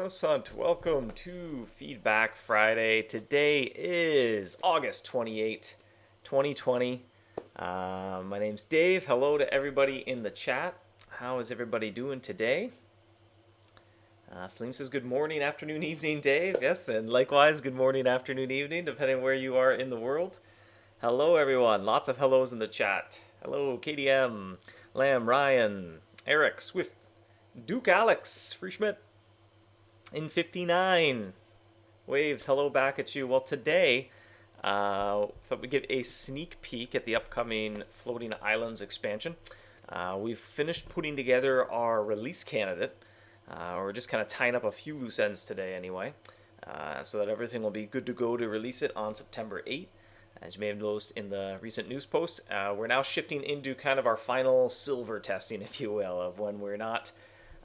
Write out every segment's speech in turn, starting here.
MouseHunt. Welcome to Feedback Friday. Today is August 28, 2020. My name's Dave. Hello to everybody in the chat. How is everybody doing today? Slim says good morning, afternoon, evening, Dave. Yes, and likewise, good morning, afternoon, evening, depending where you are in the world. Hello, everyone. Lots of hellos in the chat. Hello, KDM, Lamb, Ryan, Eric, Swift, Duke Alex, Free Schmidt, in 59. Waves, hello back at you. Well, today, thought we'd give a sneak peek at the upcoming Floating Islands expansion. We've finished putting together our release candidate. We're just kind of tying up a few loose ends today anyway, so that everything will be good to go to release it on September 8th. As you may have noticed in the recent news post, we're now shifting into kind of our final silver testing, if you will, of when we're not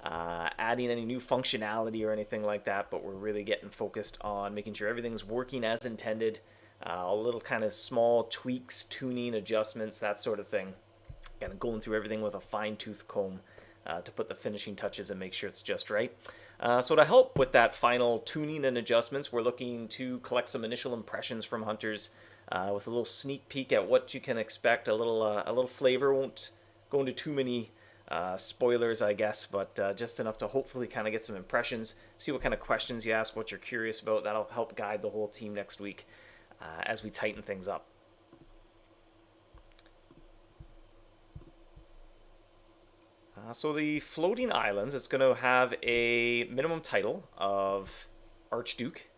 adding any new functionality or anything like that, but we're really getting focused on making sure everything's working as intended. A little kind of small tweaks, tuning, adjustments, that sort of thing. Kind of going through everything with a fine-tooth comb to put the finishing touches and make sure it's just right. So to help with that final tuning and adjustments, we're looking to collect some initial impressions from hunters with a little sneak peek at what you can expect. A little flavor. Won't go into too many spoilers, I guess, but just enough to hopefully kind of get some impressions, see what kind of questions you ask, what you're curious about. That'll help guide the whole team next week as we tighten things up. So the Floating Islands, it's going to have a minimum title of Archduke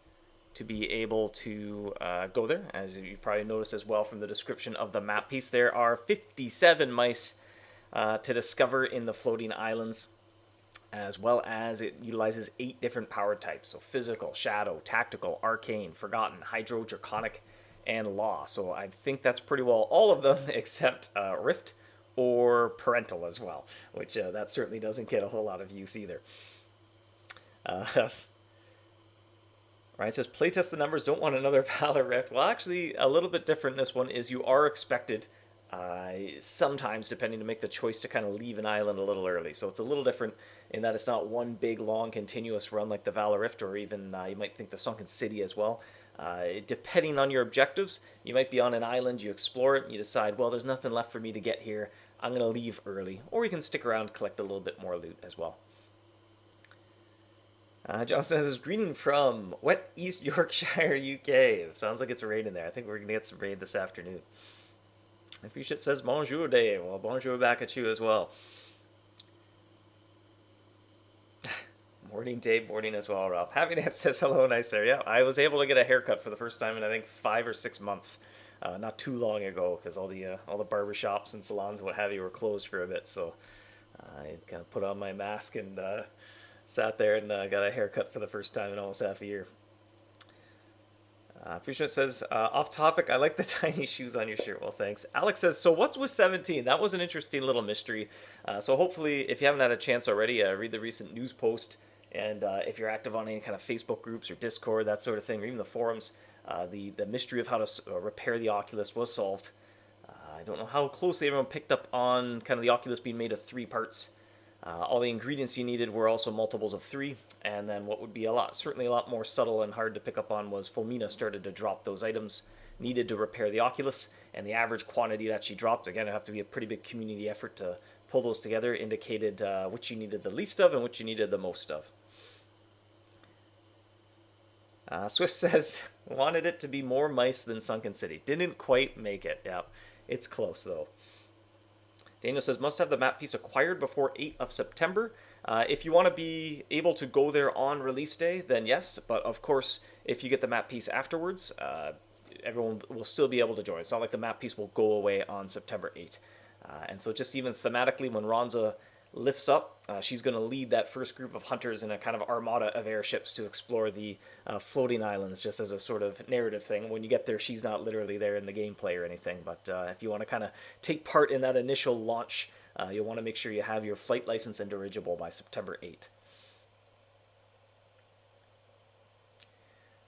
to be able to go there. As you probably noticed as well from the description of the map piece, there are 57 mice to discover in the Floating Islands, as well as it utilizes 8 different power types. So physical, shadow, tactical, arcane, forgotten, hydro, draconic, and law. So I think that's pretty well all of them except rift or parental as well, which that certainly doesn't get a whole lot of use either. Ryan says, playtest the numbers, don't want another Valor Rift. Well, actually, a little bit different in this one is you are expected sometimes, depending, to make the choice to kind of leave an island a little early. So it's a little different in that it's not one big, long, continuous run like the Valor Rift, or even you might think the Sunken City as well. Depending on your objectives, you might be on an island, you explore it, and you decide, well, there's nothing left for me to get here. I'm going to leave early. Or you can stick around and collect a little bit more loot as well. John says, greeting from wet East Yorkshire, UK. Sounds like it's raining there. I think we're going to get some rain this afternoon. Appreciate says, bonjour, Dave. Well, bonjour back at you as well. Morning, Dave. Morning as well, Ralph. Happiness says, hello, nice there. Yeah, I was able to get a haircut for the first time in, I think, 5 or 6 months. Not too long ago, because all the barber shops and salons and what have you were closed for a bit. So I kind of put on my mask and sat there and got a haircut for the first time in almost half a year. Fusion says, off topic, I like the tiny shoes on your shirt. Well, thanks. Alex says, so what's with 17? That was an interesting little mystery. So hopefully, if you haven't had a chance already, read the recent news post. And if you're active on any kind of Facebook groups or Discord, that sort of thing, or even the forums, the mystery of how to repair the Oculus was solved. I don't know how closely everyone picked up on kind of the Oculus being made of 3 parts. All the ingredients you needed were also multiples of 3, and then what would be certainly a lot more subtle and hard to pick up on was Fulmina started to drop those items needed to repair the Oculus, and the average quantity that she dropped, again, it'd have to be a pretty big community effort to pull those together, indicated which you needed the least of and which you needed the most of. Swift says, wanted it to be more mice than Sunken City. Didn't quite make it. Yeah, it's close though. Daniel says, must have the map piece acquired before 8th of September. If you want to be able to go there on release day, then yes. But of course, if you get the map piece afterwards, everyone will still be able to join. It's not like the map piece will go away on September 8th. And so just even thematically, when Ronza lifts up, she's going to lead that first group of hunters in a kind of armada of airships to explore the floating islands, just as a sort of narrative thing. When you get there, she's not literally there in the gameplay or anything, but if you want to kind of take part in that initial launch, you'll want to make sure you have your flight license and dirigible by September 8th.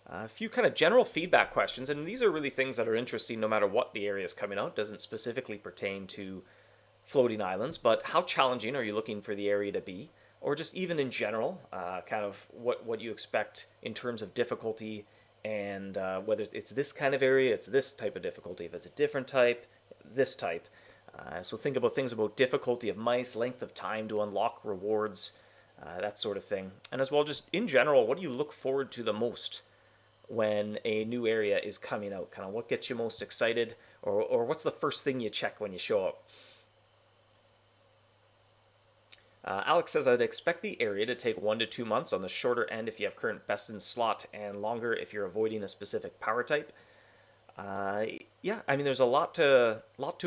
A few kind of general feedback questions, and these are really things that are interesting no matter what the area is coming out. Doesn't specifically pertain to floating islands, but how challenging are you looking for the area to be? or just even in general, kind of what you expect in terms of difficulty, and whether it's this kind of area, it's this type of difficulty. If it's a different type, this type. So think about things about difficulty of mice, length of time to unlock rewards, that sort of thing. And as well, just in general, what do you look forward to the most when a new area is coming out? Kind of what gets you most excited, or what's the first thing you check when you show up? Alex says, I'd expect the area to take 1 to 2 months on the shorter end if you have current best in slot, and longer if you're avoiding a specific power type. Yeah, I mean, there's a lot to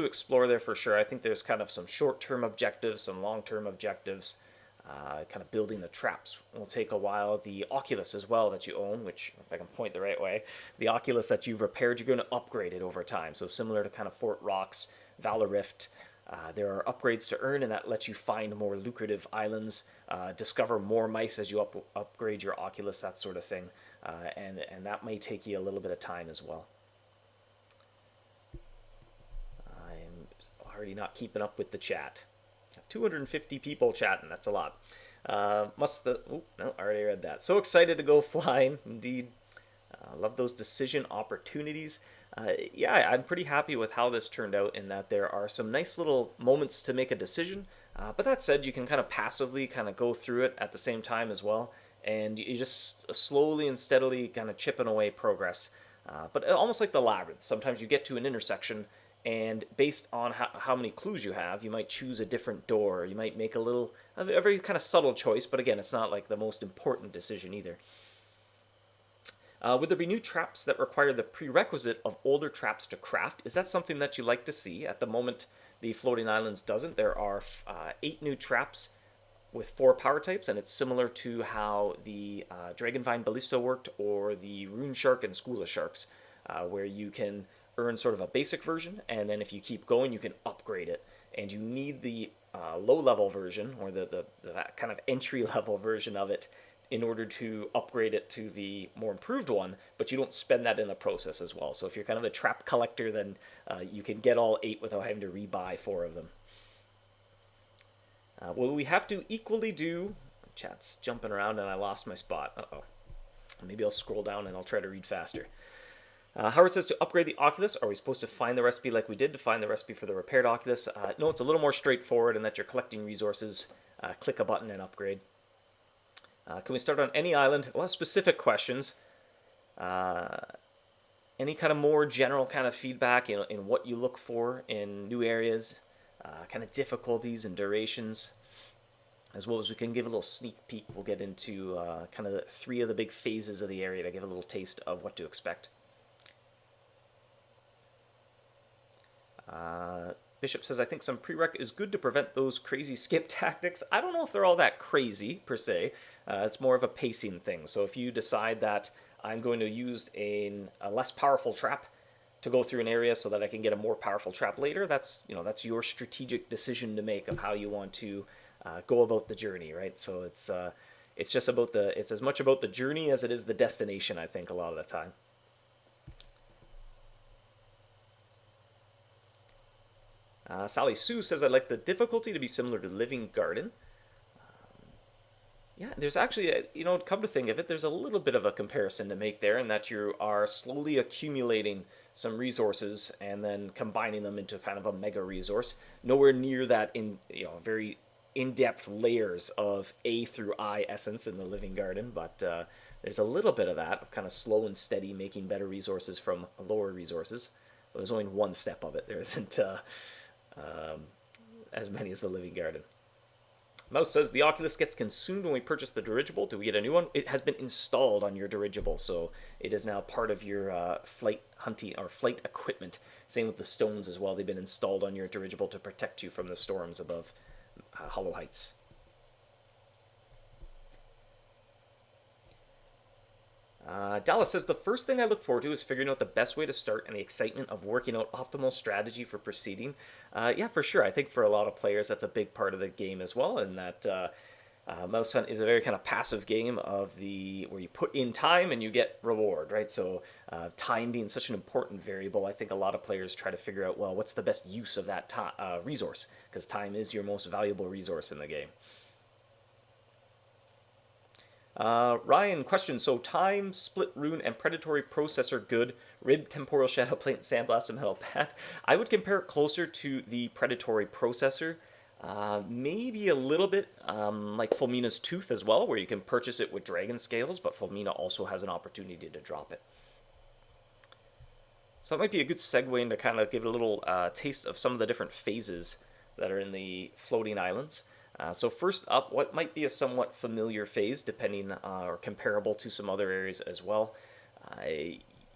explore there for sure. I think there's kind of some short-term objectives, some long-term objectives. Kind of building the traps will take a while. The Oculus as well that you own, which, if I can point the right way, the Oculus that you've repaired, you're going to upgrade it over time. So similar to kind of Fort Rocks, Valor Rift, there are upgrades to earn, and that lets you find more lucrative islands, discover more mice as you upgrade your Oculus, that sort of thing. And that may take you a little bit of time as well. I'm already not keeping up with the chat. 250 people chatting, that's a lot. Oh, no, I already read that. So excited to go flying, indeed. Love those decision opportunities. Yeah, I'm pretty happy with how this turned out, in that there are some nice little moments to make a decision. But that said, you can kind of passively kind of go through it at the same time as well. And you just slowly and steadily kind of chipping away progress. But almost like the labyrinth. Sometimes you get to an intersection, and based on how many clues you have, you might choose a different door. You might make a very kind of subtle choice, but again, it's not like the most important decision either. Would there be new traps that require the prerequisite of older traps to craft? Is that something that you like to see? At the moment, the Floating Islands doesn't. There are 8 new traps with 4 power types, and it's similar to how the Dragonvine Ballista worked, or the Rune Shark and School of Sharks, where you can earn sort of a basic version, and then if you keep going, you can upgrade it. And you need the low-level version, or the kind of entry-level version of it, in order to upgrade it to the more improved one, but you don't spend that in the process as well. So if you're kind of a trap collector, then you can get all 8 without having to rebuy 4 of them. Will we have to equally do... Chat's jumping around and I lost my spot. Uh-oh. Maybe I'll scroll down and I'll try to read faster. Howard says, to upgrade the Oculus, are we supposed to find the recipe like we did to find the recipe for the repaired Oculus? No, it's a little more straightforward in that you're collecting resources. Click a button and upgrade. Can we start on any island? A lot of specific questions. Any kind of more general kind of feedback in what you look for in new areas, kind of difficulties and durations, as well as we can give a little sneak peek. We'll get into kind of the 3 of the big phases of the area to give a little taste of what to expect. Bishop says, I think some prereq is good to prevent those crazy skip tactics. I don't know if they're all that crazy, per se. It's more of a pacing thing. So if you decide that I'm going to use a less powerful trap to go through an area so that I can get a more powerful trap later, that's your strategic decision to make of how you want to go about the journey, right? So it's just about it's as much about the journey as it is the destination, I think, a lot of the time. Sally Sue says, I'd like the difficulty to be similar to Living Garden. Yeah, there's actually, come to think of it, there's a little bit of a comparison to make there, in that you are slowly accumulating some resources and then combining them into kind of a mega resource. Nowhere near that very in-depth layers of A through I essence in the Living Garden, but there's a little bit of that, of kind of slow and steady making better resources from lower resources. But there's only one step of it. There isn't as many as the Living Garden. Mouse says, the Oculus gets consumed when we purchase the dirigible. Do we get a new one? It has been installed on your dirigible, so it is now part of your flight hunting or flight equipment. Same with the stones as well. They've been installed on your dirigible to protect you from the storms above Hollow Heights. Dallas says, the first thing I look forward to is figuring out the best way to start and the excitement of working out optimal strategy for proceeding. Yeah, for sure. I think for a lot of players, that's a big part of the game as well, and that MouseHunt is a very kind of passive game where you put in time and you get reward, right? So time being such an important variable, I think a lot of players try to figure out, well, what's the best use of that resource? Because time is your most valuable resource in the game. Ryan, question. So time, split rune, and predatory processor good. Rib, temporal shadow plate, and sandblast, and metal pad. I would compare it closer to the predatory processor. Maybe a little bit like Fulmina's Tooth as well, where you can purchase it with dragon scales, but Fulmina also has an opportunity to drop it. So that might be a good segue into kind of give it a little taste of some of the different phases that are in the floating islands. So first up, what might be a somewhat familiar phase, depending or comparable to some other areas as well.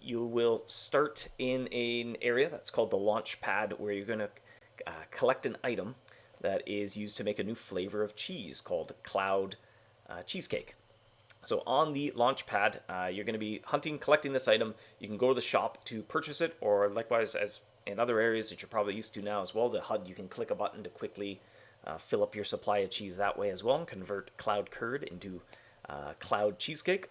You will start in an area that's called the launch pad, where you're going to collect an item that is used to make a new flavor of cheese called Cloud Cheesecake. So on the launch pad, you're going to be hunting, collecting this item. You can go to the shop to purchase it, or likewise, as in other areas that you're probably used to now as well, the HUD, you can click a button to quickly fill up your supply of cheese that way as well, and convert Cloud Curd into Cloud Cheesecake.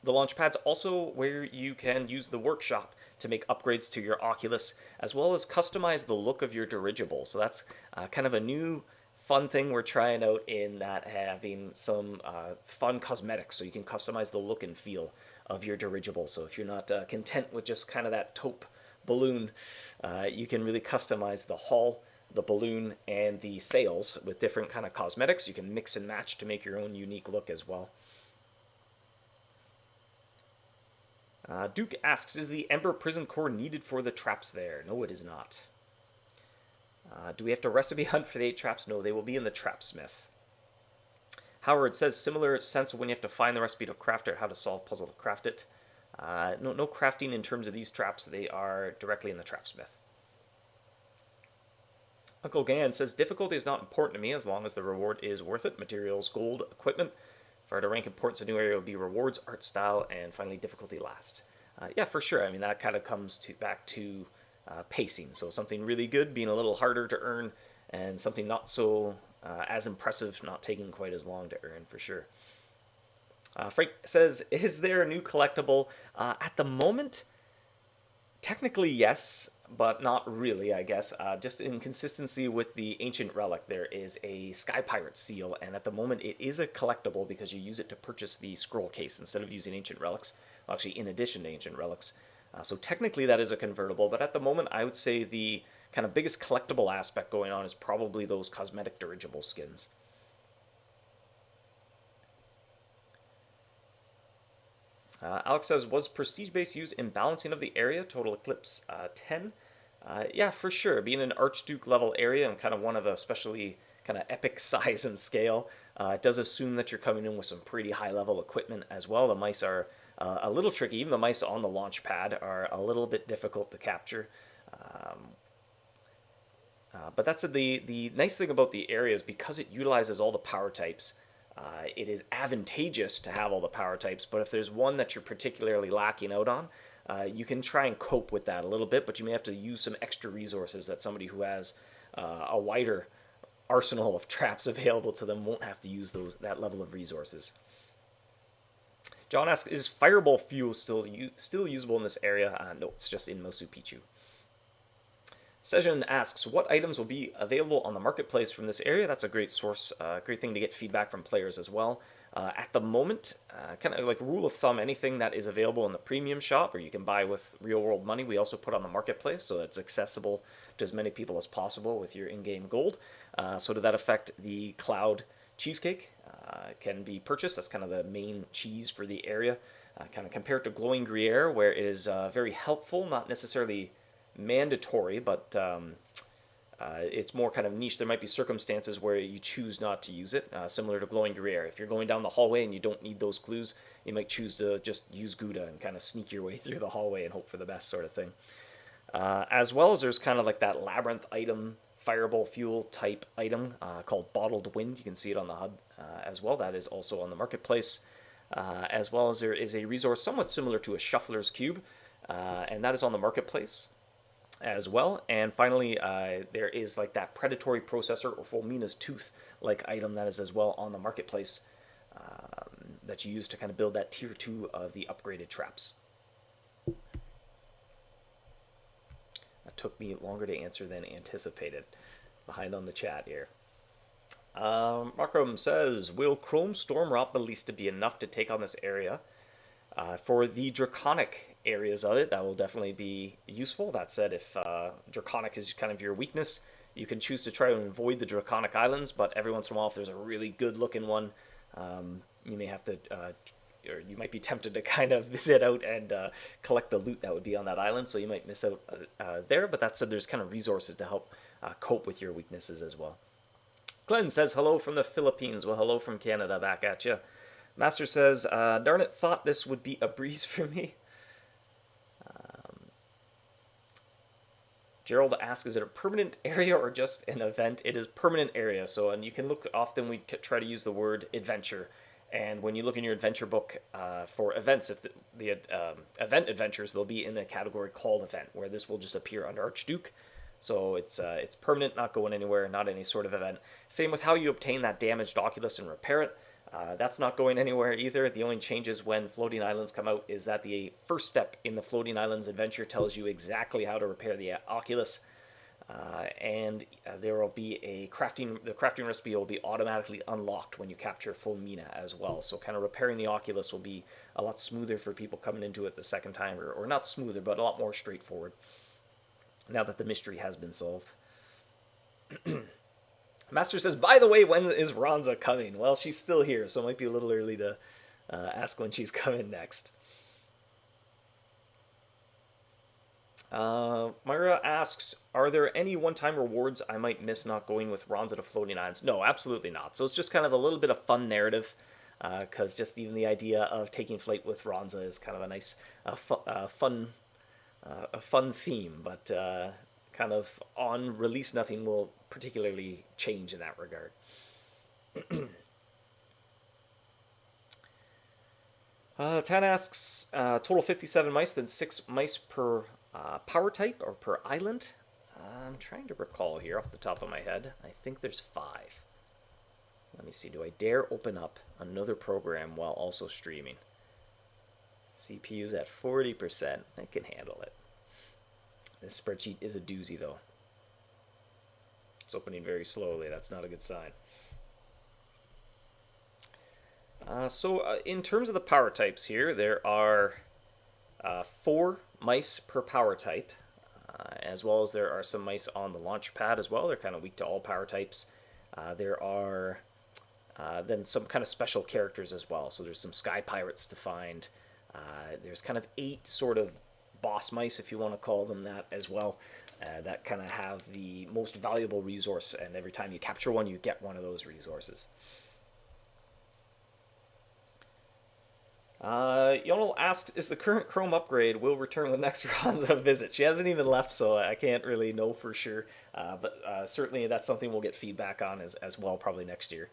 The launch pad's also where you can use the workshop to make upgrades to your Oculus, as well as customize the look of your dirigible. So that's kind of a new fun thing we're trying out, in that having some fun cosmetics, so you can customize the look and feel of your dirigible. So if you're not content with just kind of that taupe balloon, you can really customize the hull, the balloon, and the sails with different kind of cosmetics. You can mix and match to make your own unique look as well. Duke asks, is the Ember Prison Core needed for the traps there? No, it is not. Do we have to recipe hunt for the 8 traps? No, they will be in the Trapsmith. Howard says, similar sense of when you have to find the recipe to craft it, how to solve puzzle to craft it. No crafting in terms of these traps. They are directly in the Trapsmith. Uncle Gan says, difficulty is not important to me as long as the reward is worth it. Materials, gold, equipment. If I were to rank importance, a new area would be rewards, art style, and finally difficulty last. Yeah, for sure. I mean, that kind of comes back to pacing. So something really good being a little harder to earn, and something not so as impressive not taking quite as long to earn, for sure. Frank says, is there a new collectible? At the moment, technically yes, but not really, I guess. Just in consistency with the Ancient Relic, there is a Sky Pirate seal, and at the moment it is a collectible because you use it to purchase the scroll case instead of using Ancient Relics. Well, actually, in addition to Ancient Relics. So technically that is a convertible, but at the moment I would say the kind of biggest collectible aspect going on is probably those cosmetic dirigible skins. Alex says, was Prestige Base used in balancing of the area? Total Eclipse 10? Yeah, for sure. Being an Archduke level area and kind of one of a especially kind of epic size and scale, it does assume that you're coming in with some pretty high level equipment as well. The mice are a little tricky. Even the mice on the launch pad are a little bit difficult to capture. But that's the nice thing about the area is because it utilizes all the power types, it is advantageous to have all the power types, but if there's one that you're particularly lacking out on, you can try and cope with that a little bit, but you may have to use some extra resources that somebody who has a wider arsenal of traps available to them won't have to use that level of resources. John asks, is fireball fuel still usable in this area? No, it's just in Mosu Picchu. Sejan asks, what items will be available on the marketplace from this area? That's a great source, great thing to get feedback from players as well. At the moment, kind of like rule of thumb, anything that is available in the premium shop or you can buy with real world money, we also put on the marketplace so it's accessible to as many people as possible with your in-game gold. So to that effect, the Cloud Cheesecake can be purchased. That's kind of the main cheese for the area. Kind of compared to Glowing Gruyere, where it is very helpful, not necessarily mandatory, but it's more kind of niche. There might be circumstances where you choose not to use it, similar to Glowing Gruyere. If you're going down the hallway and you don't need those clues, you might choose to just use Gouda and kind of sneak your way through the hallway and hope for the best sort of thing. As well as there's kind of like that labyrinth item, fireball fuel type item called Bottled Wind. You can see it on the HUD as well. That is also on the marketplace. As well as there is a resource somewhat similar to a Shuffler's Cube, and that is on the marketplace as well. And finally, there is like that predatory processor or Fulmina's Tooth like item that is as well on the marketplace that you use to kind of build that tier 2 of the upgraded traps. That took me longer to answer than anticipated. Behind on the chat here. Markram says, will Chrome Storm Rot Ballista be enough to take on this area? For the Draconic areas of it, that will definitely be useful. That said, if Draconic is kind of your weakness, you can choose to try to avoid the Draconic Islands, but every once in a while, if there's a really good looking one, you may have to, or you might be tempted to kind of visit out and collect the loot that would be on that island, so you might miss out there, but that said, there's kind of resources to help cope with your weaknesses as well. Glenn says, hello from the Philippines. Well, hello from Canada, back at you. Master says, darn it, thought this would be a breeze for me. Gerald asks, is it a permanent area or just an event? It is permanent area, so, and you can look, often we try to use the word adventure, and when you look in your adventure book for events, if the event adventures, they'll be in a category called event, where this will just appear under Archduke. So it's permanent, not going anywhere, not any sort of event. Same with how you obtain that damaged Oculus and repair it. That's not going anywhere either. The only changes when Floating Islands come out is that the first step in the Floating Islands adventure tells you exactly how to repair the Oculus. And there will be the crafting recipe will be automatically unlocked when you capture full Mina as well. So kind of repairing the Oculus will be a lot smoother for people coming into it the second time, or not smoother, but a lot more straightforward now that the mystery has been solved. Master says, by the way, when is Ronza coming? Well, she's still here, so it might be a little early to ask when she's coming next. Myra asks, are there any one-time rewards I might miss not going with Ronza to Floating Islands? No, absolutely not. So it's just kind of a little bit of fun narrative, because just even the idea of taking flight with Ronza is kind of a nice, fun theme, but kind of on release, nothing will particularly change in that regard. Tan asks, total 57 mice, then 6 mice per power type or per island. I'm trying to recall here off the top of my head. I think there's 5. Let me see, do I dare open up another program while also streaming? CPU's at 40%. I can handle it. This spreadsheet is a doozy, though. It's opening very slowly. That's not a good sign. So in terms of the power types here, there are 4 mice per power type, as well as there are some mice on the launch pad as well. They're kind of weak to all power types. There are then some kind of special characters as well. So there's some sky pirates to find. There's kind of 8 sort of boss mice, if you want to call them that, as well, that kind of have the most valuable resource, and every time you capture one, you get one of those resources. Yonel asks, is the current Chrome upgrade will return with next Ronza visit? She hasn't even left, so I can't really know for sure, but certainly that's something we'll get feedback on as well, probably next year.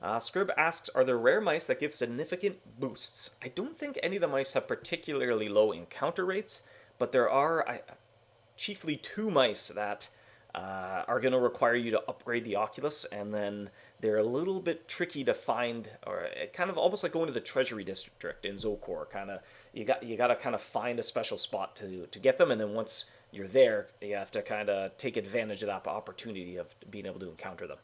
Scrib asks, are there rare mice that give significant boosts? I don't think any of the mice have particularly low encounter rates, but there are chiefly 2 mice that are going to require you to upgrade the Oculus, and then they're a little bit tricky to find, or kind of almost like going to the Treasury District in Zokor. Kind of, you got to kind of find a special spot to get them, and then once you're there, you have to kind of take advantage of that opportunity of being able to encounter them.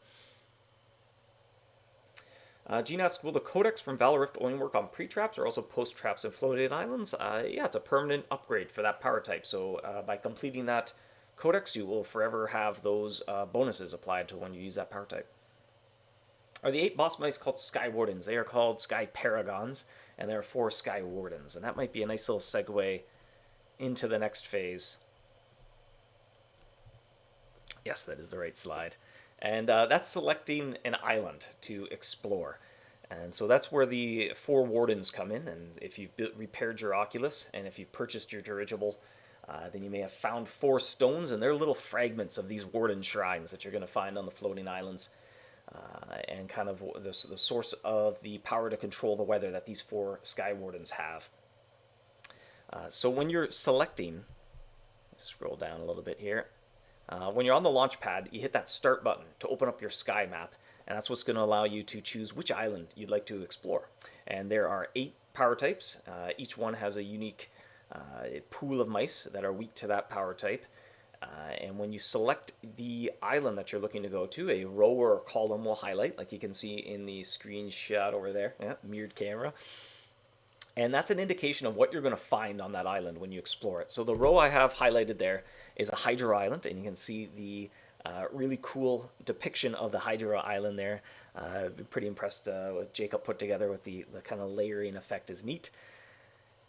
Gene asks, will the codex from Valorift only work on pre-traps or also post-traps in Floating Islands? Yeah, it's a permanent upgrade for that power type. So by completing that codex, you will forever have those bonuses applied to when you use that power type. Are the 8 boss mice called Sky Wardens? They are called Sky Paragons, and there are 4 Sky Wardens. And that might be a nice little segue into the next phase. Yes, that is the right slide. And that's selecting an island to explore. And so that's where the 4 wardens come in. And if you've repaired your Oculus, and if you've purchased your dirigible, then you may have found 4 stones, and they're little fragments of these warden shrines that you're going to find on the Floating Islands. And kind of the source of the power to control the weather that these 4 Sky Wardens have. So when you're selecting, scroll down a little bit here, when you're on the launch pad, you hit that start button to open up your sky map, and that's what's going to allow you to choose which island you'd like to explore. And there are 8 power types. Each one has a unique pool of mice that are weak to that power type. And when you select the island that you're looking to go to, a row or a column will highlight, like you can see in the screenshot over there, yeah, mirrored camera. And that's an indication of what you're going to find on that island when you explore it. So the row I have highlighted there is a Hydra Island, and you can see the really cool depiction of the Hydra Island there. I've been pretty impressed with Jacob put together with the kind of layering effect is neat.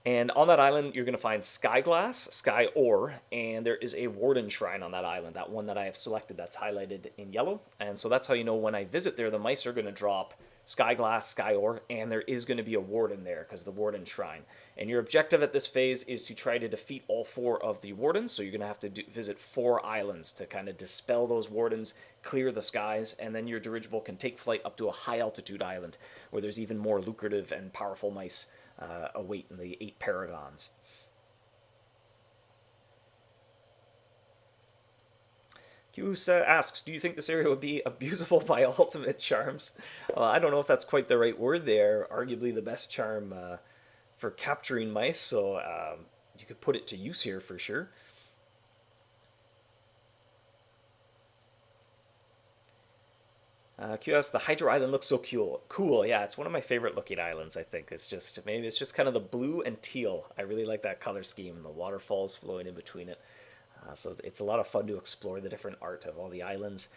And on that island, you're going to find sky glass, sky ore, and there is a warden shrine on that island, that one that I have selected that's highlighted in yellow. And so that's how you know when I visit there, the mice are going to drop sky glass, sky ore, and there is going to be a warden there because of the warden shrine. And your objective at this phase is to try to defeat all 4 of the wardens. So you're going to have to visit 4 islands to kind of dispel those wardens, clear the skies, and then your dirigible can take flight up to a high altitude island where there's even more lucrative and powerful mice await in the 8 paragons. Q asks, do you think this area would be abusable by ultimate charms? I don't know if that's quite the right word. They're arguably the best charm for capturing mice, so you could put it to use here for sure. QS, the Hydra Island looks so cool. Yeah, it's one of my favorite looking islands, I think. Maybe it's just kind of the blue and teal. I really like that color scheme and the waterfalls flowing in between it. So it's a lot of fun to explore the different art of all the islands.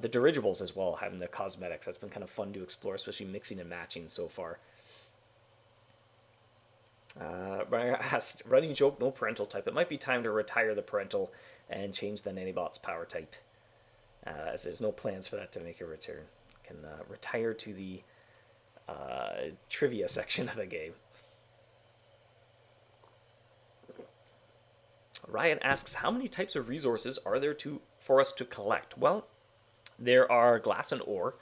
The dirigibles as well, having the cosmetics. That's been kind of fun to explore, especially mixing and matching so far. Brian asked, running joke, no parental type. It might be time to retire the parental and change the Nannybots power type. As there's no plans for that to make a return. Can retire to the trivia section of the game. Ryan asks, how many types of resources are there for us to collect? Well, there are glass and ore,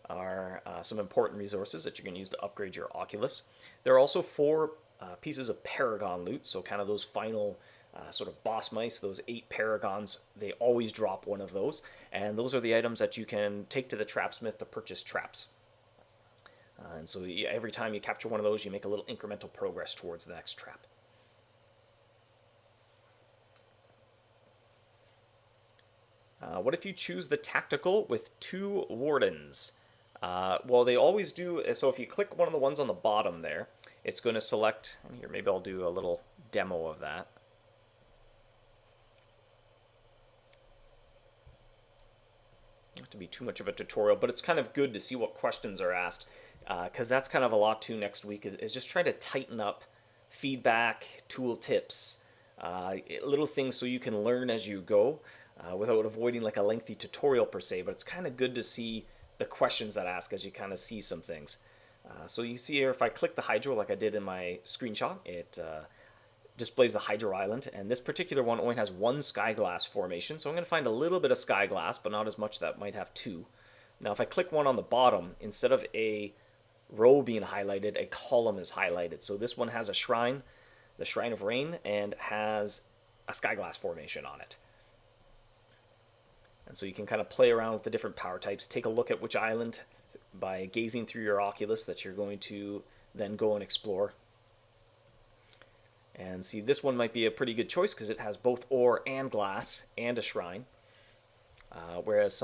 are some important resources that you can use to upgrade your Oculus. There are also 4 pieces of Paragon loot, so kind of those final sort of boss mice, those 8 paragons, they always drop one of those, and those are the items that you can take to the trapsmith to purchase traps. And so every time you capture one of those, you make a little incremental progress towards the next trap. What if you choose the tactical with 2 wardens? Well, they always do, so if you click one of the ones on the bottom there, it's going to select, and here maybe I'll do a little demo of that. Not to be too much of a tutorial, but it's kind of good to see what questions are asked, because that's kind of a lot too next week, is just trying to tighten up feedback, tool tips, little things so you can learn as you go without avoiding like a lengthy tutorial per se, but it's kind of good to see the questions that ask as you kind of see some things. So you see here, if I click the Hydra like I did in my screenshot, it displays the Hydra Island, and this particular one only has 1 sky glass formation, so I'm going to find a little bit of sky glass, but not as much that might have 2. Now if I click one on the bottom, instead of a row being highlighted, a column is highlighted. So this one has a shrine, the Shrine of Rain, and has a sky glass formation on it. And so you can kind of play around with the different power types, take a look at which island by gazing through your Oculus that you're going to then go and explore. And see, this one might be a pretty good choice because it has both ore and glass and a shrine. Whereas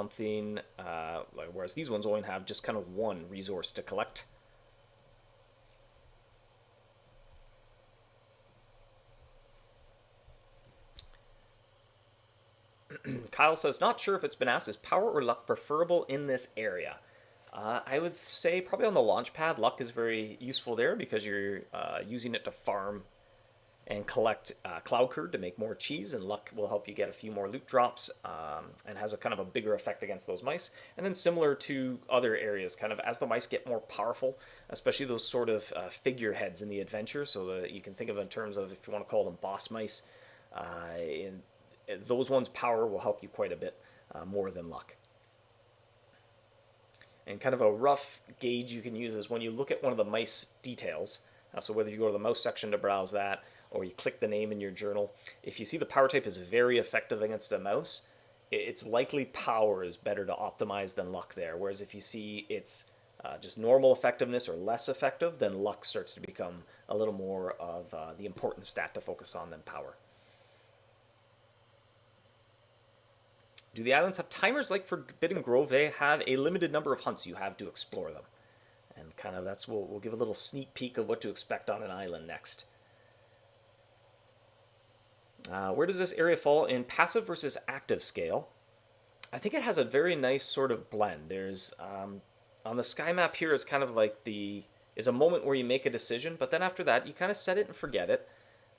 these ones only have just kind of 1 resource to collect. Kyle says, not sure if it's been asked, is power or luck preferable in this area? I would say probably on the launch pad, luck is very useful there because you're using it to farm and collect cloud curd to make more cheese, and luck will help you get a few more loot drops and has a kind of a bigger effect against those mice. And then similar to other areas, kind of as the mice get more powerful, especially those sort of figureheads in the adventure, so that you can think of in terms of, if you want to call them boss mice, those ones' power will help you quite a bit more than luck. And kind of a rough gauge you can use is when you look at one of the mice details, so whether you go to the mouse section to browse that, or you click the name in your journal, if you see the power type is very effective against a mouse, it's likely power is better to optimize than luck there. Whereas if you see it's just normal effectiveness or less effective, then luck starts to become a little more of the important stat to focus on than power. Do the islands have timers like Forbidden Grove? They have a limited number of hunts you have to explore them. And kind of that's we'll give a little sneak peek of what to expect on an island next. Where does this area fall in passive versus active scale? I think it has a very nice sort of blend. There's on the sky map here is kind of like is a moment where you make a decision, but then after that you kind of set it and forget it,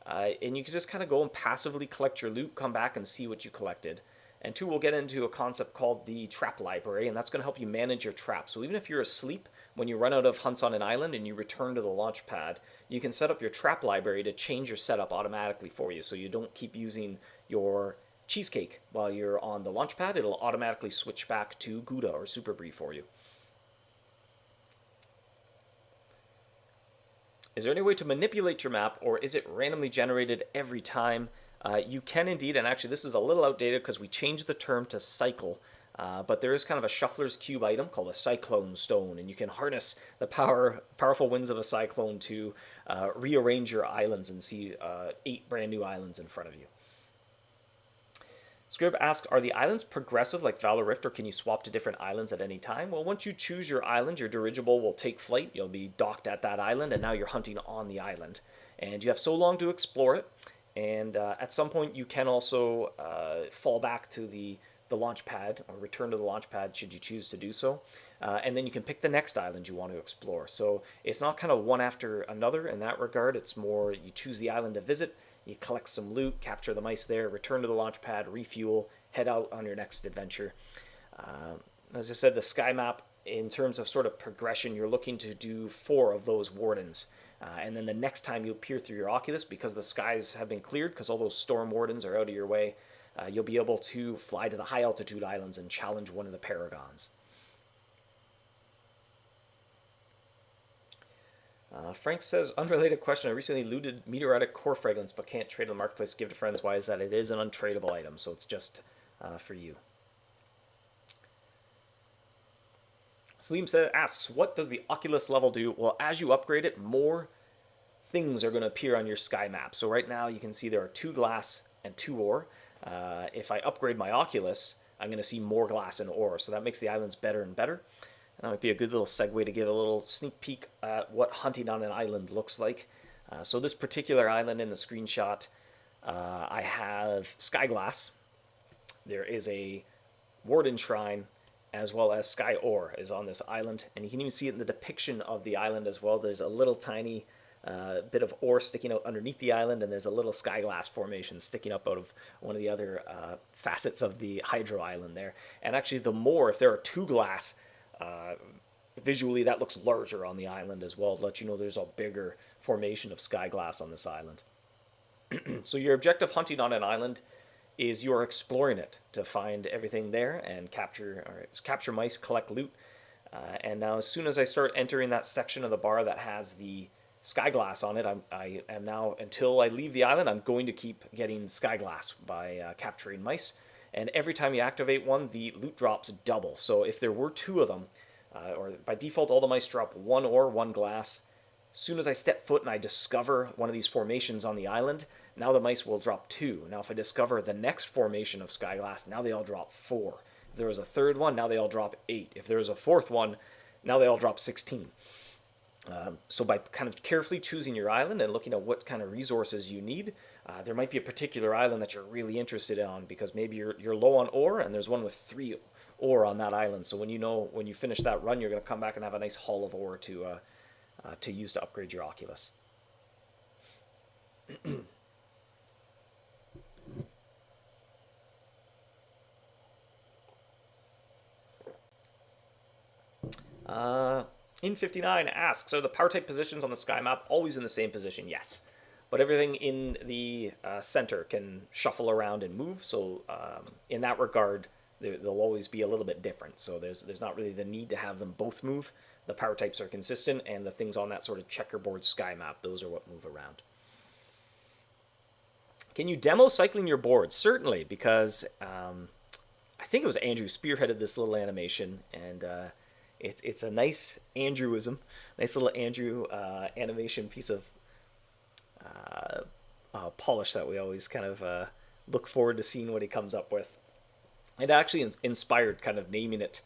and you can just kind of go and passively collect your loot, come back and see what you collected. And two, we'll get into a concept called the trap library, and that's going to help you manage your traps. So even if you're asleep, when you run out of hunts on an island and you return to the launch pad, you can set up your trap library to change your setup automatically for you, so you don't keep using your cheesecake while you're on the launch pad. It'll automatically switch back to Gouda or Super Brie for you. Is there any way to manipulate your map, or is it randomly generated every time? You can indeed, and actually this is a little outdated because we changed the term to cycle, but there is kind of a shuffler's cube item called a cyclone stone, and you can harness the powerful winds of a cyclone to rearrange your islands and see 8 brand new islands in front of you. Scrib asks, are the islands progressive like Valor Rift, or can you swap to different islands at any time? Well, once you choose your island, your dirigible will take flight. You'll be docked at that island, and now you're hunting on the island. And you have so long to explore it, and at some point you can also fall back to the launch pad, or return to the launch pad should you choose to do so. And then you can pick the next island you want to explore. So it's not kind of one after another in that regard. It's more you choose the island to visit, you collect some loot, capture the mice there, return to the launch pad, refuel, head out on your next adventure. As I said, the sky map, in terms of sort of progression, you're looking to do 4 of those wardens. And then the next time you peer through your Oculus, because the skies have been cleared, because all those storm wardens are out of your way, you'll be able to fly to the high altitude islands and challenge one of the paragons. Frank says, unrelated question. I recently looted meteoritic core fragments but can't trade in the marketplace. Give to friends. Why is that? It is an untradeable item, so it's just for you. Salim asks, what does the Oculus level do? Well, as you upgrade it, more things are going to appear on your sky map. So right now you can see there are 2 glass and 2 ore. If I upgrade my Oculus, I'm going to see more glass and ore. So that makes the islands better and better. That might be a good little segue to give a little sneak peek at what hunting on an island looks like. So this particular island in the screenshot, I have sky glass. There is a warden shrine, as well as sky ore is on this island. And you can even see it in the depiction of the island as well. There's a little tiny bit of ore sticking out underneath the island, and there's a little sky glass formation sticking up out of one of the other facets of the hydro island there. And actually if there are 2 glass, visually that looks larger on the island as well, to let you know there's a bigger formation of sky glass on this island. So your objective hunting on an island is you're exploring it to find everything there and capture mice, collect loot. And now as soon as I start entering that section of the bar that has the sky glass on it, I am now, until I leave the island, I'm going to keep getting sky glass by capturing mice. And every time you activate one, the loot drops double. So if there were 2 of them, or by default all the mice drop 1 ore, 1 glass. As soon as I step foot and I discover one of these formations on the island, now the mice will drop 2. Now if I discover the next formation of sky glass, now they all drop 4. If there was a 3rd one, now they all drop 8. If there was a 4th one, now they all drop 16. So by kind of carefully choosing your island and looking at what kind of resources you need, there might be a particular island that you're really interested in, because maybe you're low on ore and there's one with 3 ore on that island. So when you finish that run, you're going to come back and have a nice haul of ore to use to upgrade your Oculus. In59 asks, are the power type positions on the sky map always in the same position? Yes. But everything in the center can shuffle around and move. So in that regard, they'll always be a little bit different. So there's not really the need to have them both move. The power types are consistent, and the things on that sort of checkerboard sky map, those are what move around. Can you demo cycling your board? Certainly, because I think it was Andrew spearheaded this little animation, and it's a nice Andrewism, nice little Andrew animation piece of polish that we always kind of look forward to seeing what he comes up with. It actually inspired kind of naming it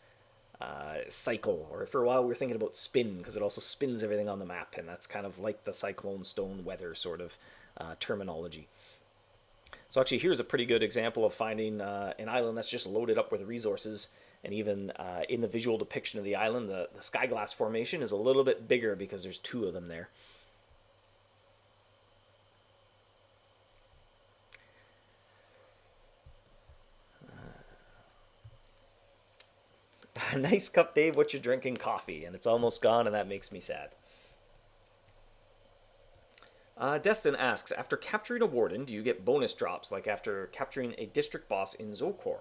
cycle, or for a while we were thinking about spin because it also spins everything on the map, and that's kind of like the cyclone stone weather sort of terminology. So actually here's a pretty good example of finding an island that's just loaded up with resources, and even in the visual depiction of the island, the sky glass formation is a little bit bigger because there's two of them there. Nice cup, Dave. What you drinking? Coffee, and it's almost gone, and that makes me sad. Destin asks, after capturing a warden, do you get bonus drops like after capturing a district boss in Zocor?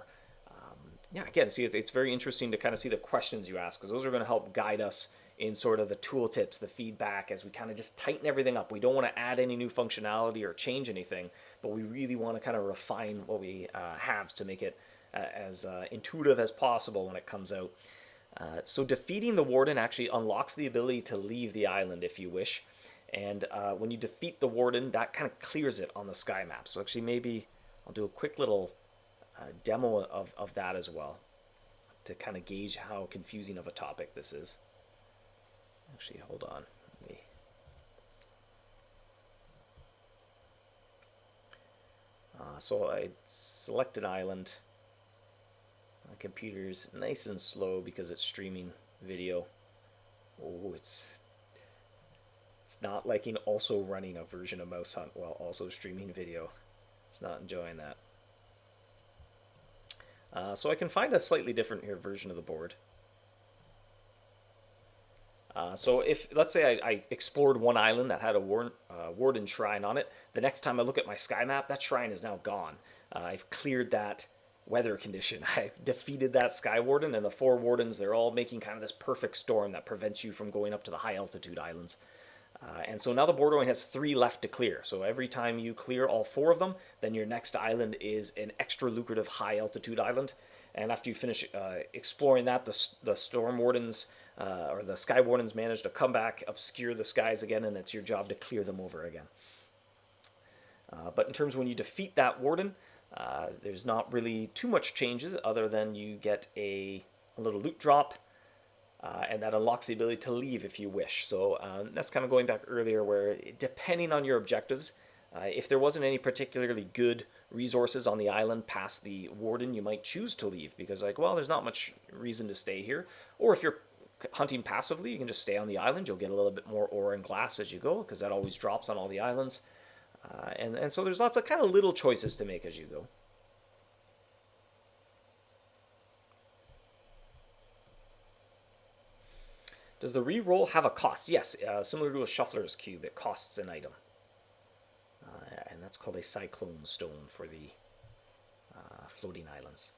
Yeah, again, see, it's very interesting to kind of see the questions you ask because those are going to help guide us in sort of the tooltips, the feedback as we kind of just tighten everything up. We don't want to add any new functionality or change anything, but we really want to kind of refine what we have to make it as intuitive as possible when it comes out. So defeating the warden actually unlocks the ability to leave the island if you wish. And when you defeat the warden, that kind of clears it on the sky map. So actually maybe I'll do a quick little demo of that as well to kind of gauge how confusing of a topic this is. Actually, hold on. So I select an island. My computer's nice and slow because it's streaming video. Oh, it's not liking also running a version of MouseHunt while also streaming video. It's not enjoying that. So I can find a slightly different here version of the board. So if, let's say I explored one island that had a warden shrine on it, the next time I look at my sky map, that shrine is now gone. I've cleared that weather condition. I've defeated that sky warden, and the four wardens, they're all making kind of this perfect storm that prevents you from going up to the high altitude islands. And so now the board only has 3 left to clear. So every time you clear all 4 of them, then your next island is an extra lucrative high altitude island. And after you finish exploring that, the storm wardens or the sky wardens manage to come back, obscure the skies again, and it's your job to clear them over again. But in terms of when you defeat that warden, there's not really too much changes other than you get a little loot drop. And that unlocks the ability to leave if you wish. So that's kind of going back earlier where depending on your objectives, if there wasn't any particularly good resources on the island past the warden, you might choose to leave because like, well, there's not much reason to stay here. Or if you're hunting passively, you can just stay on the island. You'll get a little bit more ore and glass as you go because that always drops on all the islands. And so there's lots of kind of little choices to make as you go. Does the reroll have a cost? Yes, similar to a shuffler's cube, it costs an item. And that's called a cyclone stone for the floating islands.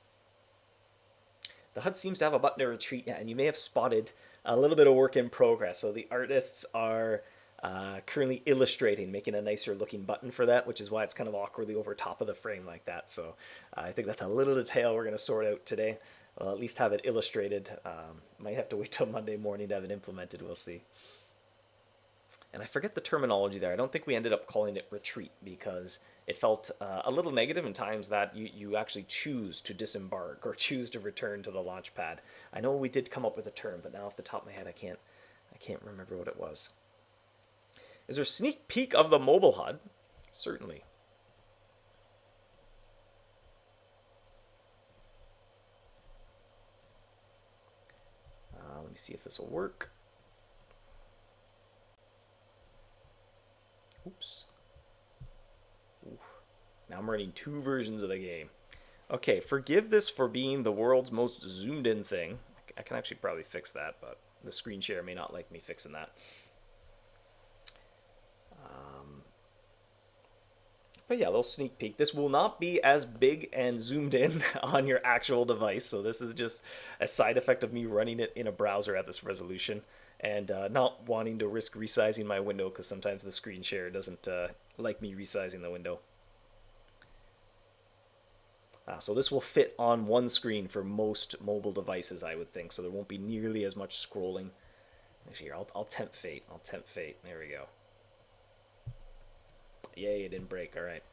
The HUD seems to have a button to retreat, and you may have spotted a little bit of work in progress. So the artists are currently illustrating, making a nicer looking button for that, which is why it's kind of awkwardly over top of the frame like that. So I think that's a little detail we're going to sort out today. Well, at least have it illustrated. Might have to wait till Monday morning to have it implemented. We'll see. And I forget the terminology there. I don't think we ended up calling it retreat because it felt a little negative in times that you actually choose to disembark or choose to return to the launch pad. I know we did come up with a term, but now off the top of my head, I can't remember what it was. Is there a sneak peek of the mobile HUD? Certainly. Let me see if this will work. Oops. Ooh. Now I'm running 2 versions of the game. Okay, forgive this for being the world's most zoomed in thing. I can actually probably fix that, but the screen share may not like me fixing that. But yeah, a little sneak peek. This will not be as big and zoomed in on your actual device. So this is just a side effect of me running it in a browser at this resolution and not wanting to risk resizing my window because sometimes the screen share doesn't like me resizing the window. So this will fit on one screen for most mobile devices, I would think. So there won't be nearly as much scrolling. Actually, here, I'll tempt fate. I'll tempt fate. There we go. Yay, it didn't break. All right.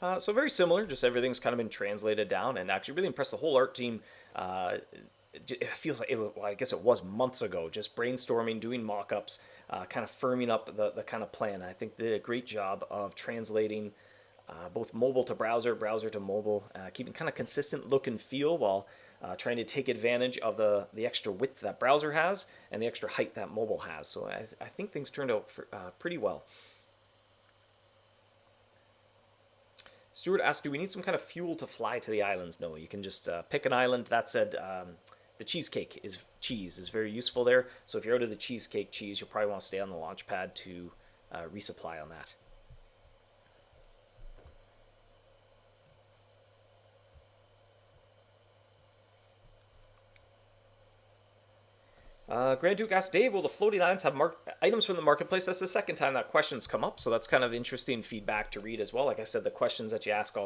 So very similar, just everything's kind of been translated down, and actually really impressed the whole art team. It feels like well, I guess it was months ago, just brainstorming, doing mock-ups, kind of firming up the kind of plan. I think they did a great job of translating both mobile to browser, browser to mobile, keeping kind of consistent look and feel while trying to take advantage of the extra width that browser has and the extra height that mobile has. So I think things turned out pretty well. Stuart asked, do we need some kind of fuel to fly to the islands? No, you can just pick an island. That said, the cheesecake is very useful there. So if you're out of the cheesecake cheese, you'll probably want to stay on the launch pad to resupply on that. Grand Duke asked Dave, will the floating islands have items from the marketplace? That's the second time that question's come up, so that's kind of interesting feedback to read as well. Like I said, the questions that you ask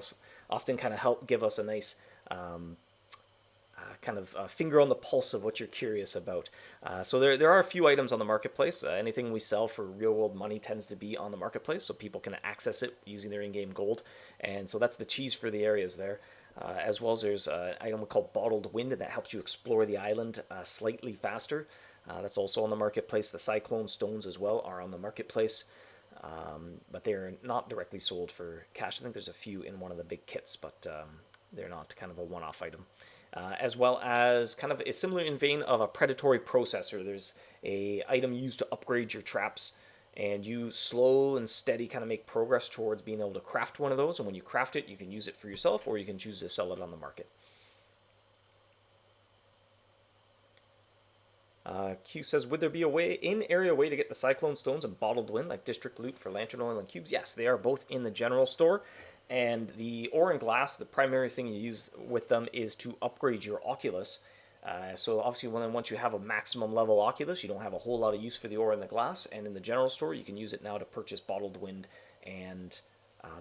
often kind of help give us a nice kind of finger on the pulse of what you're curious about. So there are a few items on the marketplace. Anything we sell for real world money tends to be on the marketplace, so people can access it using their in-game gold. And so that's the cheese for the areas there. As well as there's an item called Bottled Wind that helps you explore the island slightly faster. That's also on the marketplace. The Cyclone Stones as well are on the marketplace, but they're not directly sold for cash. I think there's a few in one of the big kits, but they're not kind of a one-off item. As well as kind of a similar in vein of a predatory processor. There's a item used to upgrade your traps, and you slow and steady kind of make progress towards being able to craft one of those. And when you craft it, you can use it for yourself, or you can choose to sell it on the market. Q says, would there be a in-area way to get the Cyclone Stones and Bottled Wind, like District Loot for Lantern Oil and Cubes? Yes, they are both in the general store. And the ore and glass, the primary thing you use with them is to upgrade your Oculus. So obviously once you have a maximum level Oculus, you don't have a whole lot of use for the ore and the glass. And in the general store, you can use it now to purchase Bottled Wind and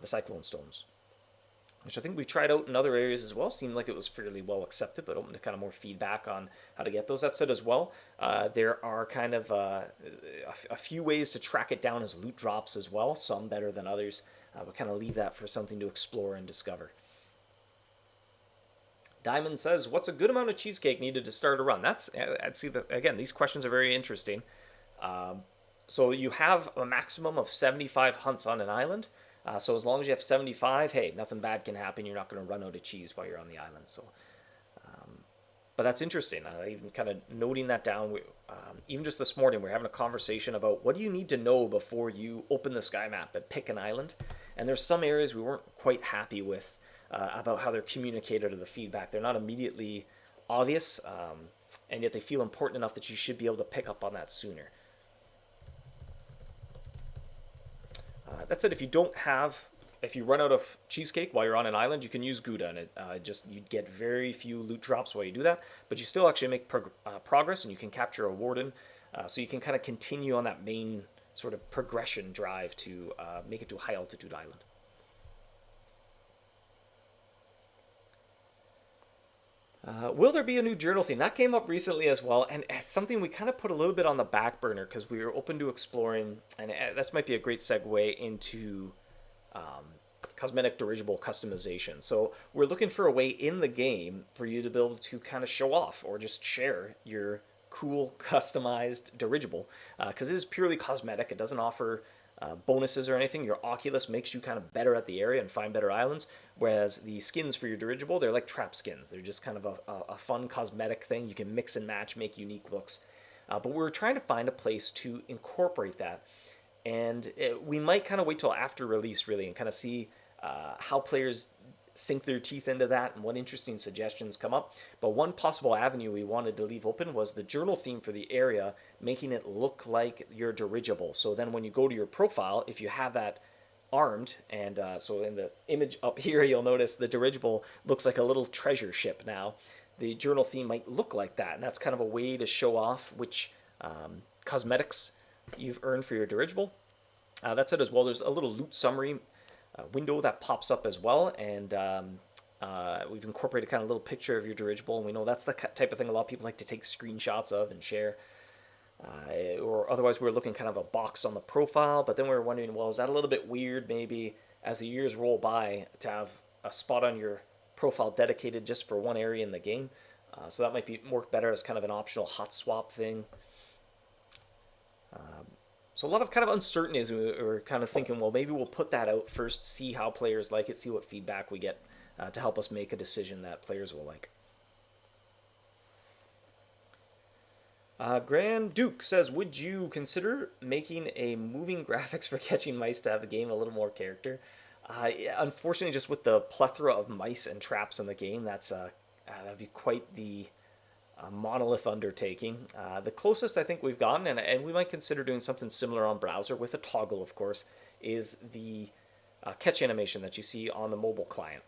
the Cyclone Stones, which I think we tried out in other areas as well. Seemed like it was fairly well accepted, but open to kind of more feedback on how to get those. That said as well, there are kind of a few ways to track it down as loot drops as well, some better than others. But kind of leave that for something to explore and discover. Diamond says, what's a good amount of cheesecake needed to start a run? Again, these questions are very interesting. So you have a maximum of 75 hunts on an island. So as long as you have 75, hey, nothing bad can happen. You're not going to run out of cheese while you're on the island. So, but that's interesting. Even kind of noting that down. Even just this morning, we're having a conversation about what do you need to know before you open the sky map and pick an island. And there's some areas we weren't quite happy with about how they're communicated or the feedback. They're not immediately obvious, and yet they feel important enough that you should be able to pick up on that sooner. That said, if you run out of cheesecake while you're on an island, you can use Gouda, and you'd get very few loot drops while you do that, but you still actually make progress, and you can capture a warden, so you can kind of continue on that main sort of progression drive to make it to a high altitude island. Will there be a new journal theme? That came up recently as well, and it's something we kind of put a little bit on the back burner because we were open to exploring, and this might be a great segue into cosmetic dirigible customization. So we're looking for a way in the game for you to be able to kind of show off or just share your cool customized dirigible, because it is purely cosmetic. It doesn't offer bonuses or anything. Your Oculus makes you kind of better at the area and find better islands, whereas the skins for your dirigible, they're like trap skins. They're just kind of a fun cosmetic thing. You can mix and match, make unique looks. But we're trying to find a place to incorporate that. And we might kind of wait till after release, really, and kind of see how players sink their teeth into that and what interesting suggestions come up. But one possible avenue we wanted to leave open was the journal theme for the area, making it look like your dirigible. So then when you go to your profile, if you have that armed, and so in the image up here, you'll notice the dirigible looks like a little treasure ship now. The journal theme might look like that, and that's kind of a way to show off which cosmetics you've earned for your dirigible. That's it as well. There's a little loot summary window that pops up as well, and we've incorporated kind of a little picture of your dirigible, and we know that's the type of thing a lot of people like to take screenshots of and share. Or otherwise we're looking kind of a box on the profile, but then we were wondering, well, is that a little bit weird maybe as the years roll by, to have a spot on your profile dedicated just for one area in the game. So that might be work better as kind of an optional hot swap thing. So a lot of kind of uncertainty as we're kind of thinking, well, maybe we'll put that out first, see how players like it, see what feedback we get to help us make a decision that players will like. Grand Duke says, would you consider making a moving graphics for catching mice to have the game a little more character? Unfortunately, just with the plethora of mice and traps in the game, that'd be quite the monolith undertaking. The closest I think we've gotten, and we might consider doing something similar on browser with a toggle, of course, is the catch animation that you see on the mobile client.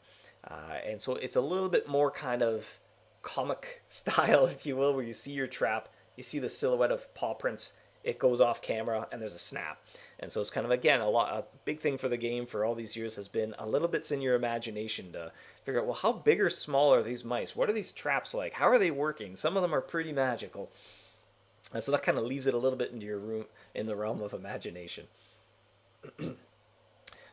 And so it's a little bit more kind of comic style, if you will, where you see your trap, you see the silhouette of paw prints, it goes off camera, and there's a snap. And so it's kind of, again, a big thing for the game for all these years has been a little bits in your imagination to figure out, well, how big or small are these mice? What are these traps like? How are they working? Some of them are pretty magical. And so that kind of leaves it a little bit into your room in the realm of imagination.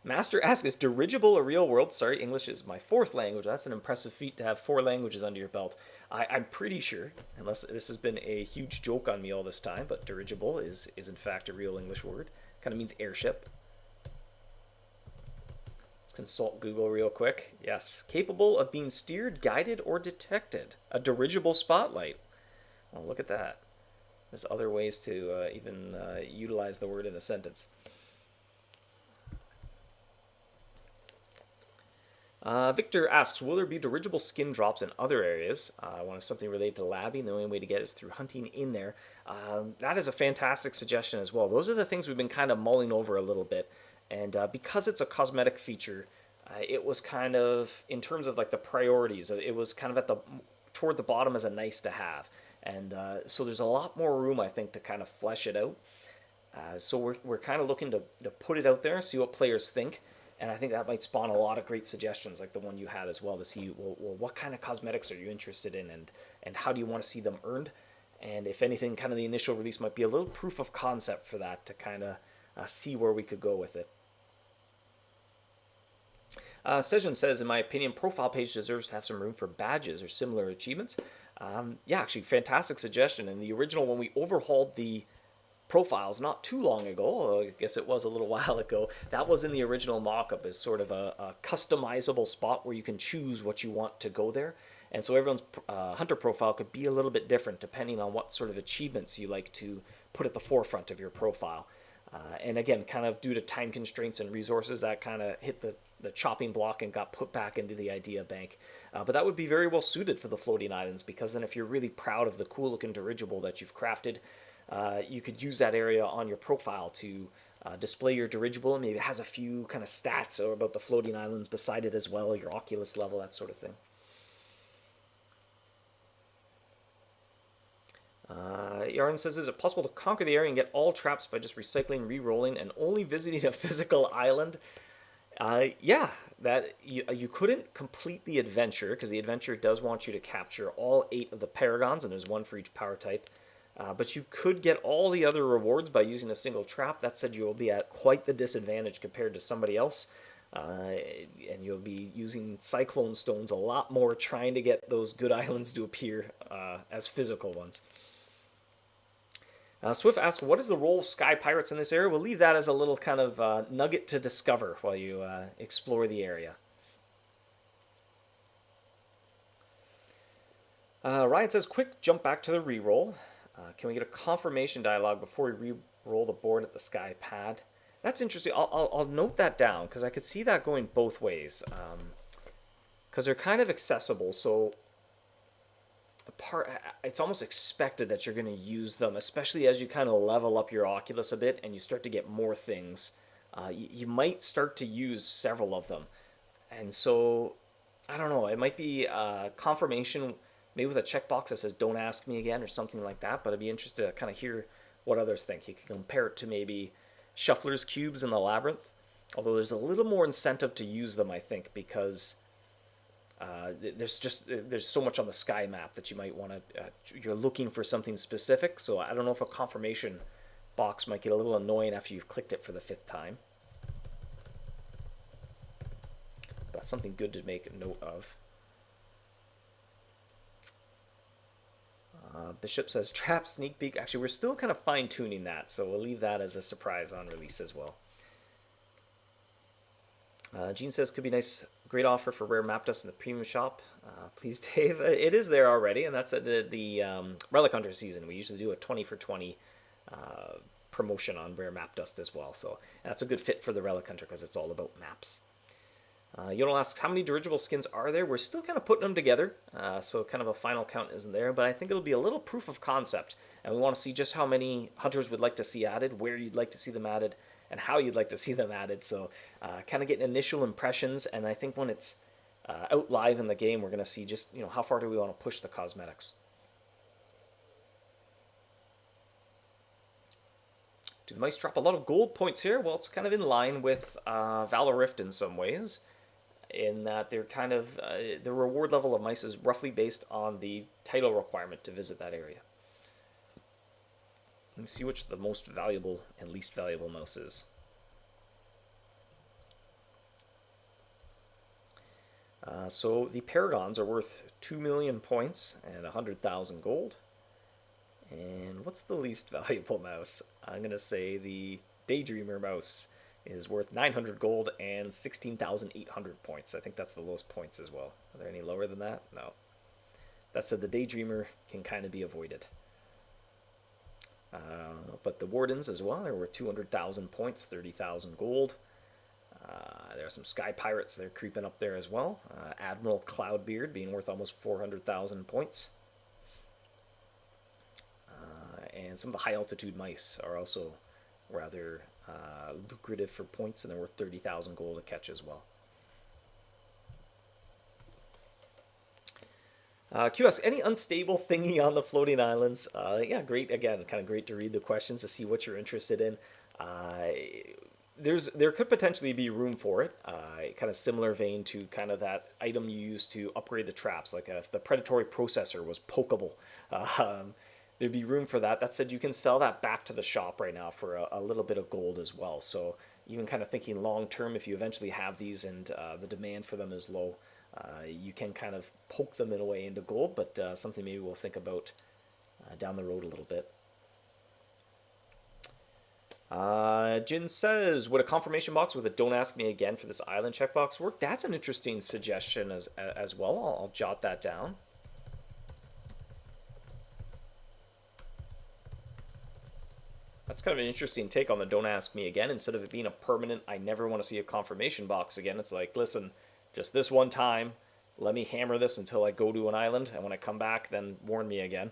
Master asks, is dirigible a real world? Sorry, English is my fourth language. That's an impressive feat to have 4 languages under your belt. I'm pretty sure, unless this has been a huge joke on me all this time, but dirigible is in fact a real English word. Kind of means airship. Let's consult Google real quick. Yes, capable of being steered, guided, or detected. A dirigible spotlight. Well, look at that. There's other ways to even utilize the word in a sentence. Victor asks, will there be dirigible skin drops in other areas? I want something related to labbing. The only way to get it is through hunting in there. That is a fantastic suggestion as well. Those are the things we've been kind of mulling over a little bit. And because it's a cosmetic feature, it was kind of, in terms of like the priorities, it was kind of toward the bottom as a nice to have. And so there's a lot more room, I think, to kind of flesh it out. So we're kind of looking to put it out there, see what players think. And I think that might spawn a lot of great suggestions like the one you had as well to see, well what kind of cosmetics are you interested in and how do you want to see them earned? And if anything, kind of the initial release might be a little proof of concept for that to kind of see where we could go with it. Sejan says, in my opinion, profile page deserves to have some room for badges or similar achievements. Yeah, actually, fantastic suggestion. In the original, when we overhauled the profiles not too long ago, I guess it was a little while ago, that was in the original mock-up as sort of a customizable spot where you can choose what you want to go there. And so everyone's hunter profile could be a little bit different depending on what sort of achievements you like to put at the forefront of your profile. And again, kind of due to time constraints and resources, that kind of hit the chopping block and got put back into the idea bank. But that would be very well suited for the floating islands, because then if you're really proud of the cool looking dirigible that you've crafted, you could use that area on your profile to display your dirigible, and maybe it has a few kind of stats about the floating islands beside it as well, your Oculus level, that sort of thing. Yarn says, is it possible to conquer the area and get all traps by just recycling, re-rolling, and only visiting a physical island? Yeah, that you couldn't complete the adventure, because the adventure does want you to capture all 8 of the paragons, and there's 1 for each power type. But you could get all the other rewards by using a single trap. That said, you will be at quite the disadvantage compared to somebody else. And you'll be using cyclone stones a lot more trying to get those good islands to appear as physical ones. Swift asks, what is the role of sky pirates in this area? We'll leave that as a little kind of nugget to discover while you explore the area. Ryan says, quick jump back to the reroll. Can we get a confirmation dialogue before we re-roll the board at the sky pad? That's interesting. I'll note that down, because I could see that going both ways. Because they're kind of accessible, so it's almost expected that you're going to use them, especially as you kind of level up your Oculus a bit and you start to get more things. You might start to use several of them. And so, I don't know, it might be confirmation, maybe with a checkbox that says don't ask me again or something like that, but I'd be interested to kind of hear what others think. You can compare it to maybe Shuffler's Cubes in the Labyrinth, although there's a little more incentive to use them, I think, because there's so much on the sky map that you might want to, you're looking for something specific, so I don't know if a confirmation box might get a little annoying after you've clicked it for the 5th time. that's something good to make a note of. Bishop says trap sneak peek. Actually, we're still kind of fine tuning that, so we'll leave that as a surprise on release as well. Gene says could be nice, great offer for rare map dust in the premium shop. Please, Dave. It is there already, and that's at the Relic Hunter season. We usually do a 20 for 20 promotion on rare map dust as well. So that's a good fit for the Relic Hunter because it's all about maps. Yodel asks, how many dirigible skins are there? We're still kind of putting them together, so kind of a final count isn't there, but I think it'll be a little proof of concept, and we want to see just how many hunters would like to see added, where you'd like to see them added, and how you'd like to see them added. So kind of getting initial impressions, and I think when it's out live in the game, we're going to see just, how far do we want to push the cosmetics. Do the mice drop a lot of gold points here? Well, it's kind of in line with Valor Rift in some ways, in that they're kind of, the reward level of mice is roughly based on the title requirement to visit that area. Let me see which the most valuable and least valuable mouse is. So the Paragons are worth 2 million points and 100,000 gold. And what's the least valuable mouse? I'm going to say the Daydreamer mouse is worth 900 gold and 16,800 points. I think that's the lowest points as well. Are there any lower than that? No. That said, the Daydreamer can kind of be avoided. But the Wardens as well are worth 200,000 points, 30,000 gold. There are some Sky Pirates that are creeping up there as well. Admiral Cloudbeard being worth almost 400,000 points. And some of the high altitude mice are also rather lucrative for points, and they're worth 30,000 gold to catch as well. QS, any unstable thingy on the floating islands? Yeah, great. Again, kind of great to read the questions to see what you're interested in. There could potentially be room for it. Kind of similar vein to kind of that item you use to upgrade the traps. Like if the predatory processor was pokeable, there'd be room for that. That said, you can sell that back to the shop right now for a little bit of gold as well. So even kind of thinking long term, if you eventually have these and the demand for them is low, you can kind of poke them in a way into gold, but something maybe we'll think about down the road a little bit. Jin says, would a confirmation box with a don't ask me again for this island checkbox work? That's an interesting suggestion as well. I'll jot that down. That's kind of an interesting take on the don't ask me again. Instead of it being a permanent, I never want to see a confirmation box again, it's like, listen, just this one time, let me hammer this until I go to an island, and when I come back, then warn me again.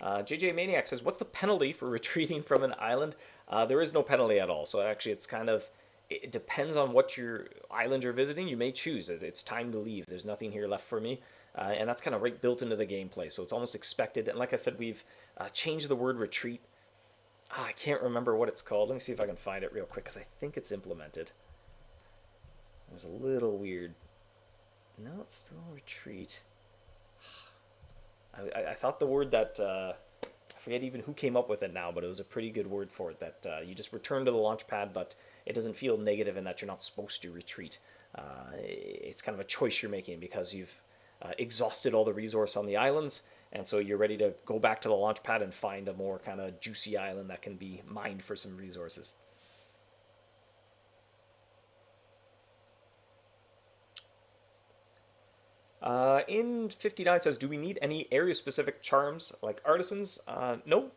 JJ Maniac says, what's the penalty for retreating from an island? There is no penalty at all. So actually, it's kind of, it depends on what your island you're visiting. You may choose. It's time to leave. There's nothing here left for me. And that's kind of right built into the gameplay. So it's almost expected. And like I said, we've changed the word retreat. I can't remember what it's called. Let me see if I can find it real quick, because I think it's implemented. It was a little weird. No, it's still retreat. I thought the word that, I forget even who came up with it now, but it was a pretty good word for it, that you just return to the launch pad, but it doesn't feel negative in that you're not supposed to retreat. It's kind of a choice you're making because you've exhausted all the resource on the islands, and so you're ready to go back to the launch pad and find a more kind of juicy island that can be mined for some resources. In 59 says, do we need any area-specific charms like artisans? No.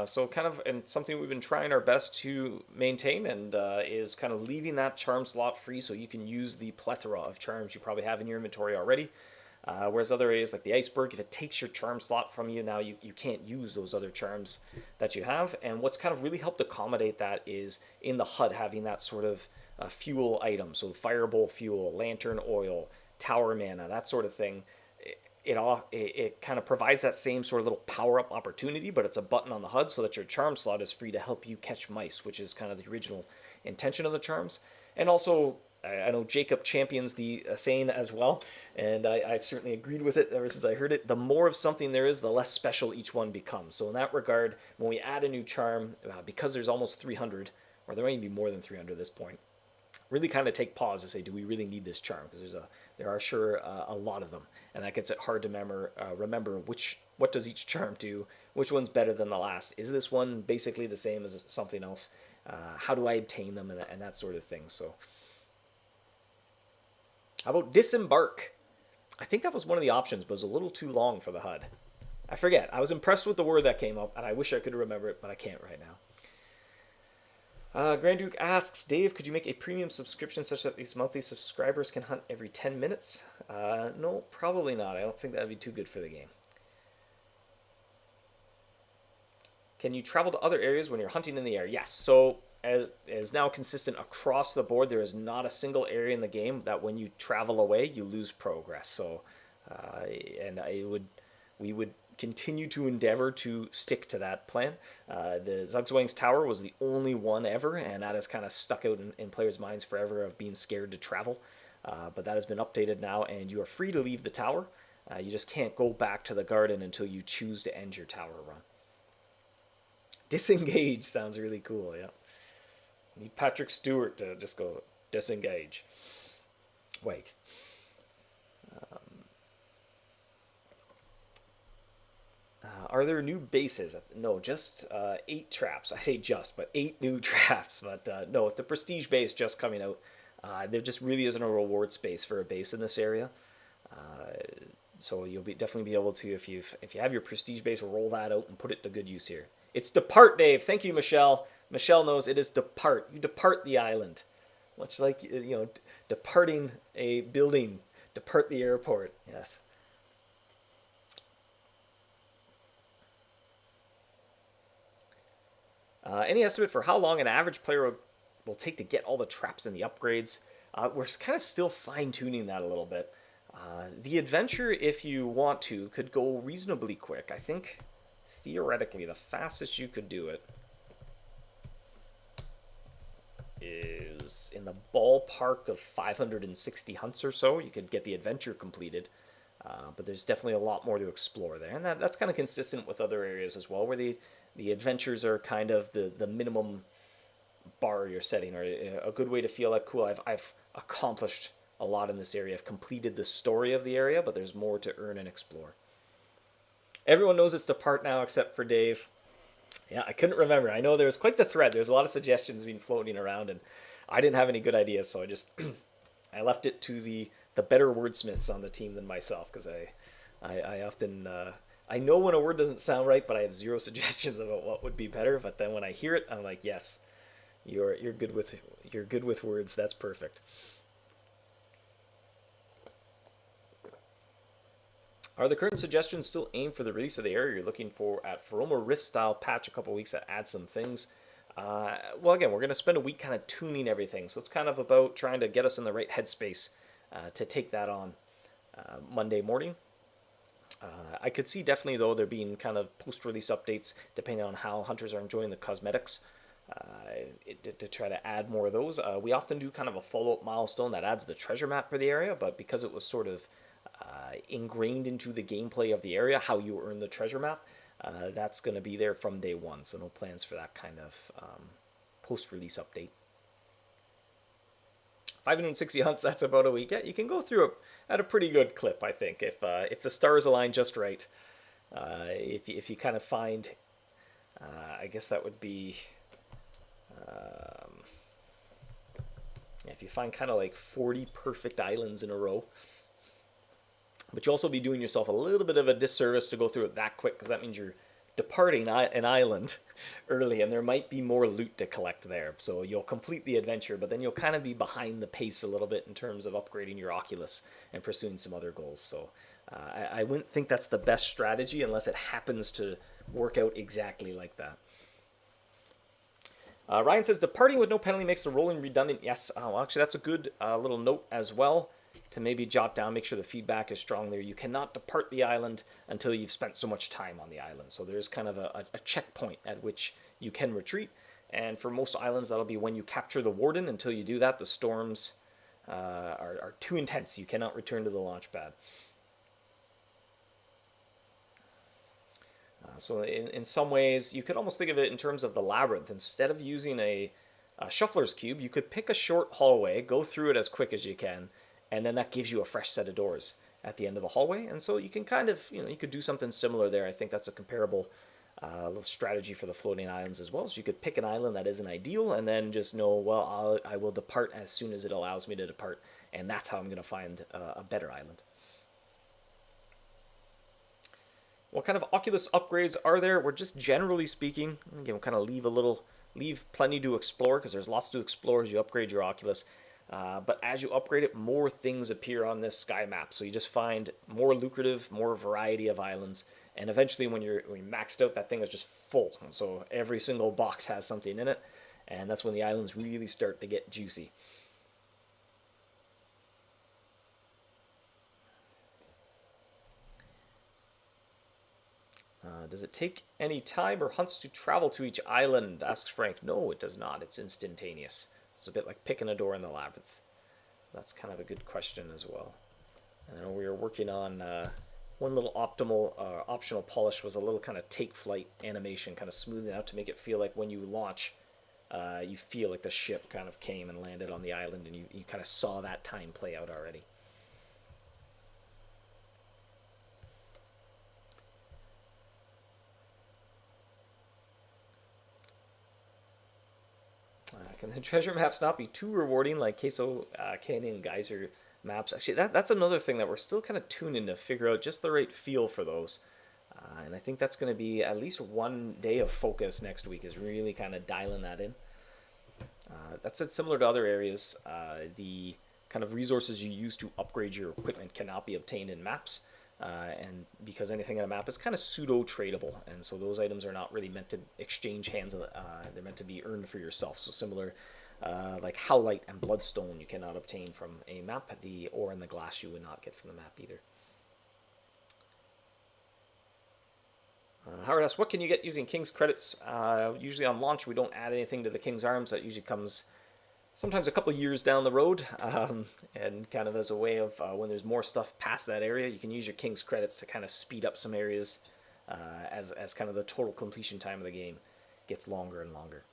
So kind of, and something we've been trying our best to maintain, and is kind of leaving that charm slot free so you can use the plethora of charms you probably have in your inventory already. Whereas other areas like the iceberg, if it takes your charm slot from you, now you can't use those other charms that you have. And what's kind of really helped accommodate that is in the HUD having that sort of fuel item. So firebolt fuel, lantern oil, tower mana, that sort of thing. It kind of provides that same sort of little power-up opportunity, but it's a button on the HUD so that your charm slot is free to help you catch mice, which is kind of the original intention of the charms. And also, I know Jacob champions the saying as well, and I've certainly agreed with it ever since I heard it. The more of something there is, the less special each one becomes. So in that regard, when we add a new charm, because there's almost 300, or there might be more than 300 at this point, really kind of take pause to say, do we really need this charm? Because there are sure a lot of them, and that gets it hard to remember what does each charm do, which one's better than the last. Is this one basically the same as something else? How do I obtain them, and that sort of thing. So, how about disembark? I think that was one of the options, but it was a little too long for the HUD. I forget. I was impressed with the word that came up, and I wish I could remember it, but I can't right now. Grand Duke asks, Dave, could you make a premium subscription such that these monthly subscribers can hunt every 10 minutes? No, probably not. I don't think that would be too good for the game. Can you travel to other areas when you're hunting in the air? Yes. So, as now consistent across the board, there is not a single area in the game that when you travel away, you lose progress. So, we would continue to endeavor to stick to that plan. The Zugzwang's Tower was the only one ever, and that has kind of stuck out in players' minds forever of being scared to travel. But that has been updated now, and you are free to leave the tower. You just can't go back to the garden until you choose to end your tower run. Disengage sounds really cool, yeah. Need Patrick Stewart to just go disengage. Wait. Are there new bases? No, just 8 traps. I say just, but 8 new traps. But no, with the Prestige base just coming out, there just really isn't a reward space for a base in this area. So you'll definitely be able to, if you have your Prestige base, roll that out and put it to good use here. It's depart, Dave. Thank you, Michelle. Michelle knows it is depart. You depart the island, much like departing a building. Depart the airport. Yes. Any estimate for how long an average player will take to get all the traps and the upgrades? We're kind of still fine-tuning that a little bit. The adventure, if you want to, could go reasonably quick. I think, theoretically, the fastest you could do it is in the ballpark of 560 hunts or so. You could get the adventure completed. But there's definitely a lot more to explore there. And that's kind of consistent with other areas as well, where the adventures are kind of the minimum bar you're setting, or a good way to feel like, cool, I've accomplished a lot in this area. I've completed the story of the area, but there's more to earn and explore. Everyone knows it's depart now except for Dave. Yeah, I couldn't remember. I know there was quite the thread. There's a lot of suggestions being floating around, and I didn't have any good ideas, so I just I left it to the better wordsmiths on the team than myself, because I often I know when a word doesn't sound right, but I have zero suggestions about what would be better. But then when I hear it, I'm like, yes, you're good with words. That's perfect. Are the current suggestions still aimed for the release of the area you're looking for at Feroma Rift style patch a couple weeks that adds some things? Well, again, we're going to spend a week kind of tuning everything, so it's kind of about trying to get us in the right headspace to take that on Monday morning. I could see definitely, though, there being kind of post-release updates depending on how hunters are enjoying the cosmetics to try to add more of those. We often do kind of a follow-up milestone that adds the treasure map for the area, but because it was sort of ingrained into the gameplay of the area, how you earn the treasure map, that's going to be there from day one, so no plans for that kind of post-release update. 560 hunts, that's about a week. Yeah, you can go through it at a pretty good clip, I think, if the stars align just right. If you kind of find, I guess that would be, if you find kind of like 40 perfect islands in a row. But you'll also be doing yourself a little bit of a disservice to go through it that quick, because that means you're departing an island early, and there might be more loot to collect there. So you'll complete the adventure, but then you'll kind of be behind the pace a little bit in terms of upgrading your Oculus and pursuing some other goals. So I wouldn't think that's the best strategy unless it happens to work out exactly like that. Ryan says, departing with no penalty makes the rolling redundant. Yes, well, actually, that's a good little note as well to maybe jot down, make sure the feedback is strong there. You cannot depart the island until you've spent so much time on the island. So there's kind of a checkpoint at which you can retreat. And for most islands, that'll be when you capture the warden. Until you do that, the storms are too intense. You cannot return to the launch pad. So in some ways, you could almost think of it in terms of the labyrinth. Instead of using a Shuffler's Cube, you could pick a short hallway, go through it as quick as you can, and then that gives you a fresh set of doors at the end of the hallway. And so you can kind of, you could do something similar there. I think that's a comparable little strategy for the floating islands as well. So you could pick an island that isn't ideal and then just know, well, I will depart as soon as it allows me to depart. And that's how I'm going to find a better island. What kind of Oculus upgrades are there? We're just generally speaking, again, we'll kind of leave plenty to explore because there's lots to explore as you upgrade your Oculus. But as you upgrade it, more things appear on this sky map. So you just find more lucrative, more variety of islands. And eventually when you're maxed out, that thing is just full. And so every single box has something in it. And that's when the islands really start to get juicy. Does it take any time or hunts to travel to each island? Asks Frank. No, it does not. It's instantaneous. It's a bit like picking a door in the labyrinth. That's kind of a good question as well. I know we were working on one little optional polish was a little kind of take flight animation, kind of smoothing out to make it feel like when you launch, you feel like the ship kind of came and landed on the island, and you kind of saw that time play out already. Can the treasure maps not be too rewarding like Queso Canyon Geyser maps? Actually, that's another thing that we're still kind of tuning to figure out just the right feel for those. And I think that's going to be at least one day of focus next week, is really kind of dialing that in. That's it, similar to other areas. The kind of resources you use to upgrade your equipment cannot be obtained in maps. And because anything in a map is kind of pseudo-tradable, and so those items are not really meant to exchange hands, they're meant to be earned for yourself. So similar, like Howlite and Bloodstone you cannot obtain from a map, the ore and the glass you would not get from the map either. Howard asks, what can you get using King's credits? Usually on launch we don't add anything to the King's Arms. That usually comes sometimes a couple years down the road, and kind of as a way of when there's more stuff past that area, you can use your King's credits to kind of speed up some areas as kind of the total completion time of the game gets longer and longer.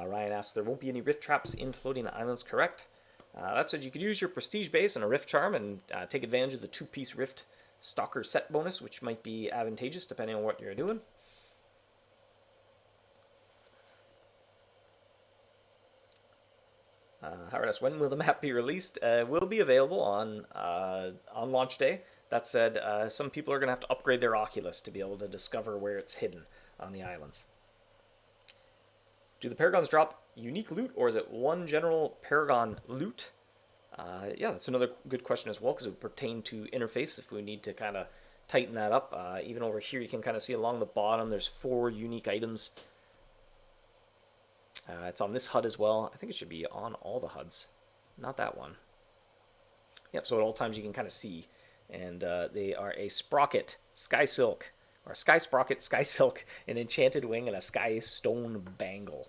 Ryan asks, there won't be any rift traps in floating islands, correct? That said, you could use your prestige base and a rift charm and take advantage of the 2-piece rift stalker set bonus, which might be advantageous depending on what you're doing. Howard asks, when will the map be released? It will be available on launch day. That said, some people are going to have to upgrade their Oculus to be able to discover where it's hidden on the islands. Do the Paragons drop unique loot, or is it one general Paragon loot? Yeah, that's another good question as well, because it would pertain to interface if we need to kind of tighten that up. Even over here, you can kind of see along the bottom, there's 4 unique items. It's on this HUD as well. I think it should be on all the HUDs, not that one. Yep, so at all times you can kind of see. And they are a Sprocket, Sky Silk, or Sky Sprocket, Sky Silk, an Enchanted Wing, and a Sky Stone Bangle.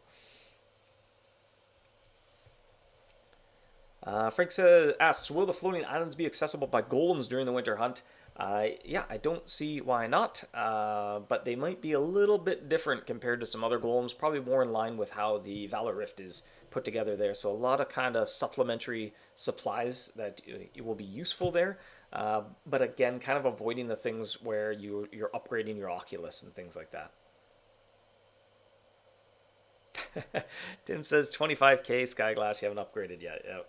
Frank asks, will the floating islands be accessible by golems during the winter hunt? Yeah, I don't see why not, but they might be a little bit different compared to some other golems, probably more in line with how the Valor Rift is put together there. So a lot of kind of supplementary supplies that it will be useful there, but again, kind of avoiding the things where you're upgrading your Oculus and things like that. Tim says 25k Skyglass, you haven't upgraded yet. Yep.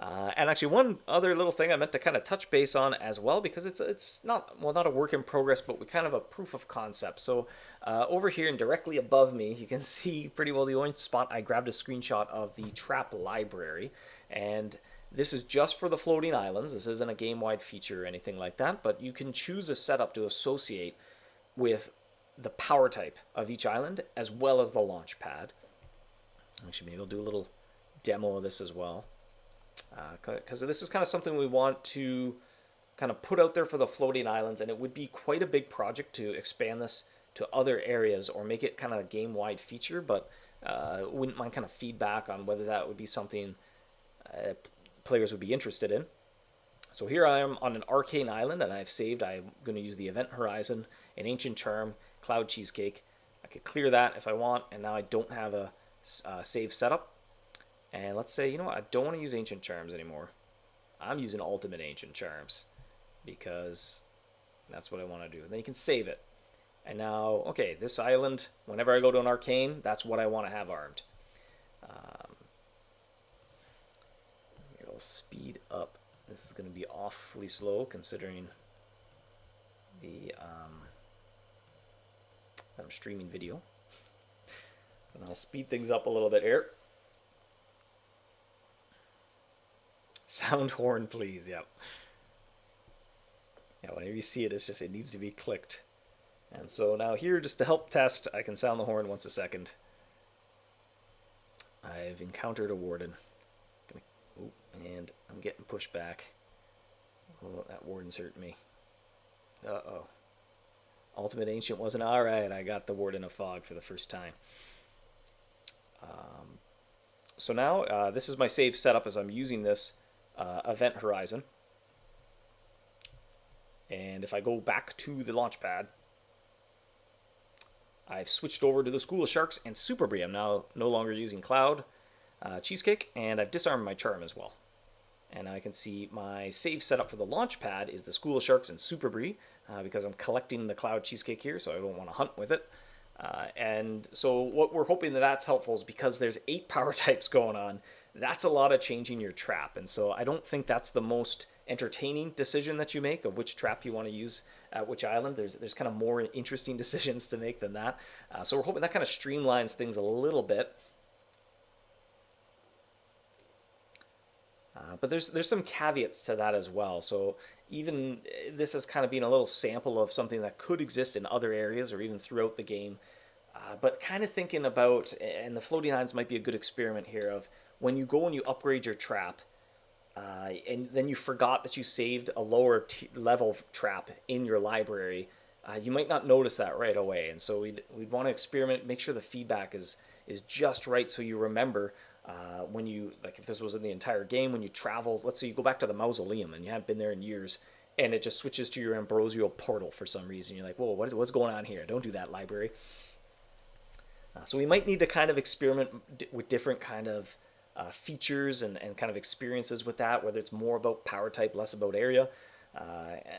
And actually, one other little thing I meant to kind of touch base on as well, because it's not a work in progress, but we kind of a proof of concept. So over here and directly above me, you can see pretty well the orange spot. I grabbed a screenshot of the trap library, and this is just for the floating islands. This isn't a game-wide feature or anything like that, but you can choose a setup to associate with the power type of each island as well as the launch pad. Actually, maybe I'll do a little demo of this as well, because this is kind of something we want to kind of put out there for the floating islands, and it would be quite a big project to expand this to other areas or make it kind of a game-wide feature, but wouldn't mind kind of feedback on whether that would be something players would be interested in. So here I am on an arcane island, and I've saved. I'm going to use the Event Horizon, an Ancient Charm, Cloud Cheesecake, I could clear that if I want, and now I don't have a save setup. And let's say, you know what, I don't want to use Ancient Charms anymore. I'm using Ultimate Ancient Charms because that's what I want to do. And then you can save it. And now, okay, this island, whenever I go to an arcane, that's what I want to have armed. It'll speed up. This is going to be awfully slow considering the I'm streaming video. And I'll speed things up a little bit here. Sound horn, please. Yep. Yeah, whenever you see it, it's just, it needs to be clicked. And so now here, just to help test, I can sound the horn once a second. I've encountered a warden. And I'm getting pushed back. Oh, that warden's hurting me. Uh-oh. Ultimate Ancient wasn't alright. I got the Warden of Fog for the first time. So now, this is my save setup as I'm using this event horizon. And if I go back to the launch pad, I've switched over to the School of Sharks and Super Brie. I'm now no longer using Cloud Cheesecake, and I've disarmed my charm as well. And I can see my save setup for the launch pad is the School of Sharks and Super Brie, because I'm collecting the Cloud Cheesecake here, so I don't want to hunt with it. And so what we're hoping that's helpful is because there's 8 power types going on, that's a lot of changing your trap. And so I don't think that's the most entertaining decision that you make of which trap you want to use at which island. There's kind of more interesting decisions to make than that. So we're hoping that kind of streamlines things a little bit. But there's some caveats to that as well. So even this has kind of been a little sample of something that could exist in other areas or even throughout the game. But kind of thinking about, and the floating islands might be a good experiment here, of when you go and you upgrade your trap, and then you forgot that you saved a lower level trap in your library, you might not notice that right away. And so we'd want to experiment, make sure the feedback is just right, so you remember when you, like if this was in the entire game, when you travel, let's say you go back to the mausoleum and you haven't been there in years, and it just switches to your ambrosial portal for some reason. You're like, whoa, what's going on here? Don't do that, library. So we might need to kind of experiment with different kind of features and kind of experiences with that, whether it's more about power type, less about area,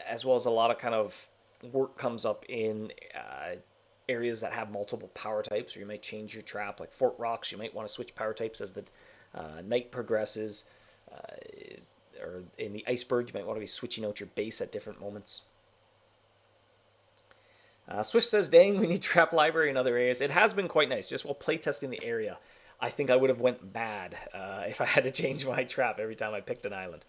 as well as a lot of kind of work comes up in areas that have multiple power types, or you might change your trap, like Fort Rocks. You might want to switch power types as the night progresses, or in the Iceberg, you might want to be switching out your base at different moments. Swift says, dang, we need trap library in other areas. It has been quite nice. Just while playtesting the area, I think I would have went bad if I had to change my trap every time I picked an island.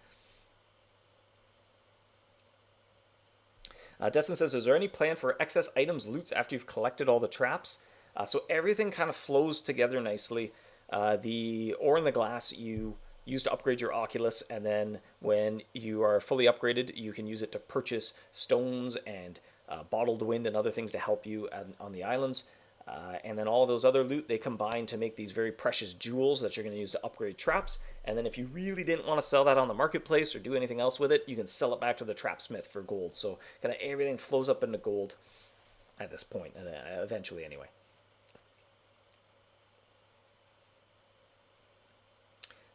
Destin says, is there any plan for excess items loots after you've collected all the traps? So everything kind of flows together nicely. The ore in the glass you use to upgrade your Oculus, and then when you are fully upgraded, you can use it to purchase stones and bottled wind and other things to help you on the islands. And then all those other loot, they combine to make these very precious jewels that you're going to use to upgrade traps. And then if you really didn't want to sell that on the marketplace or do anything else with it, you can sell it back to the trapsmith for gold. So kind of everything flows up into gold at this point, and eventually anyway.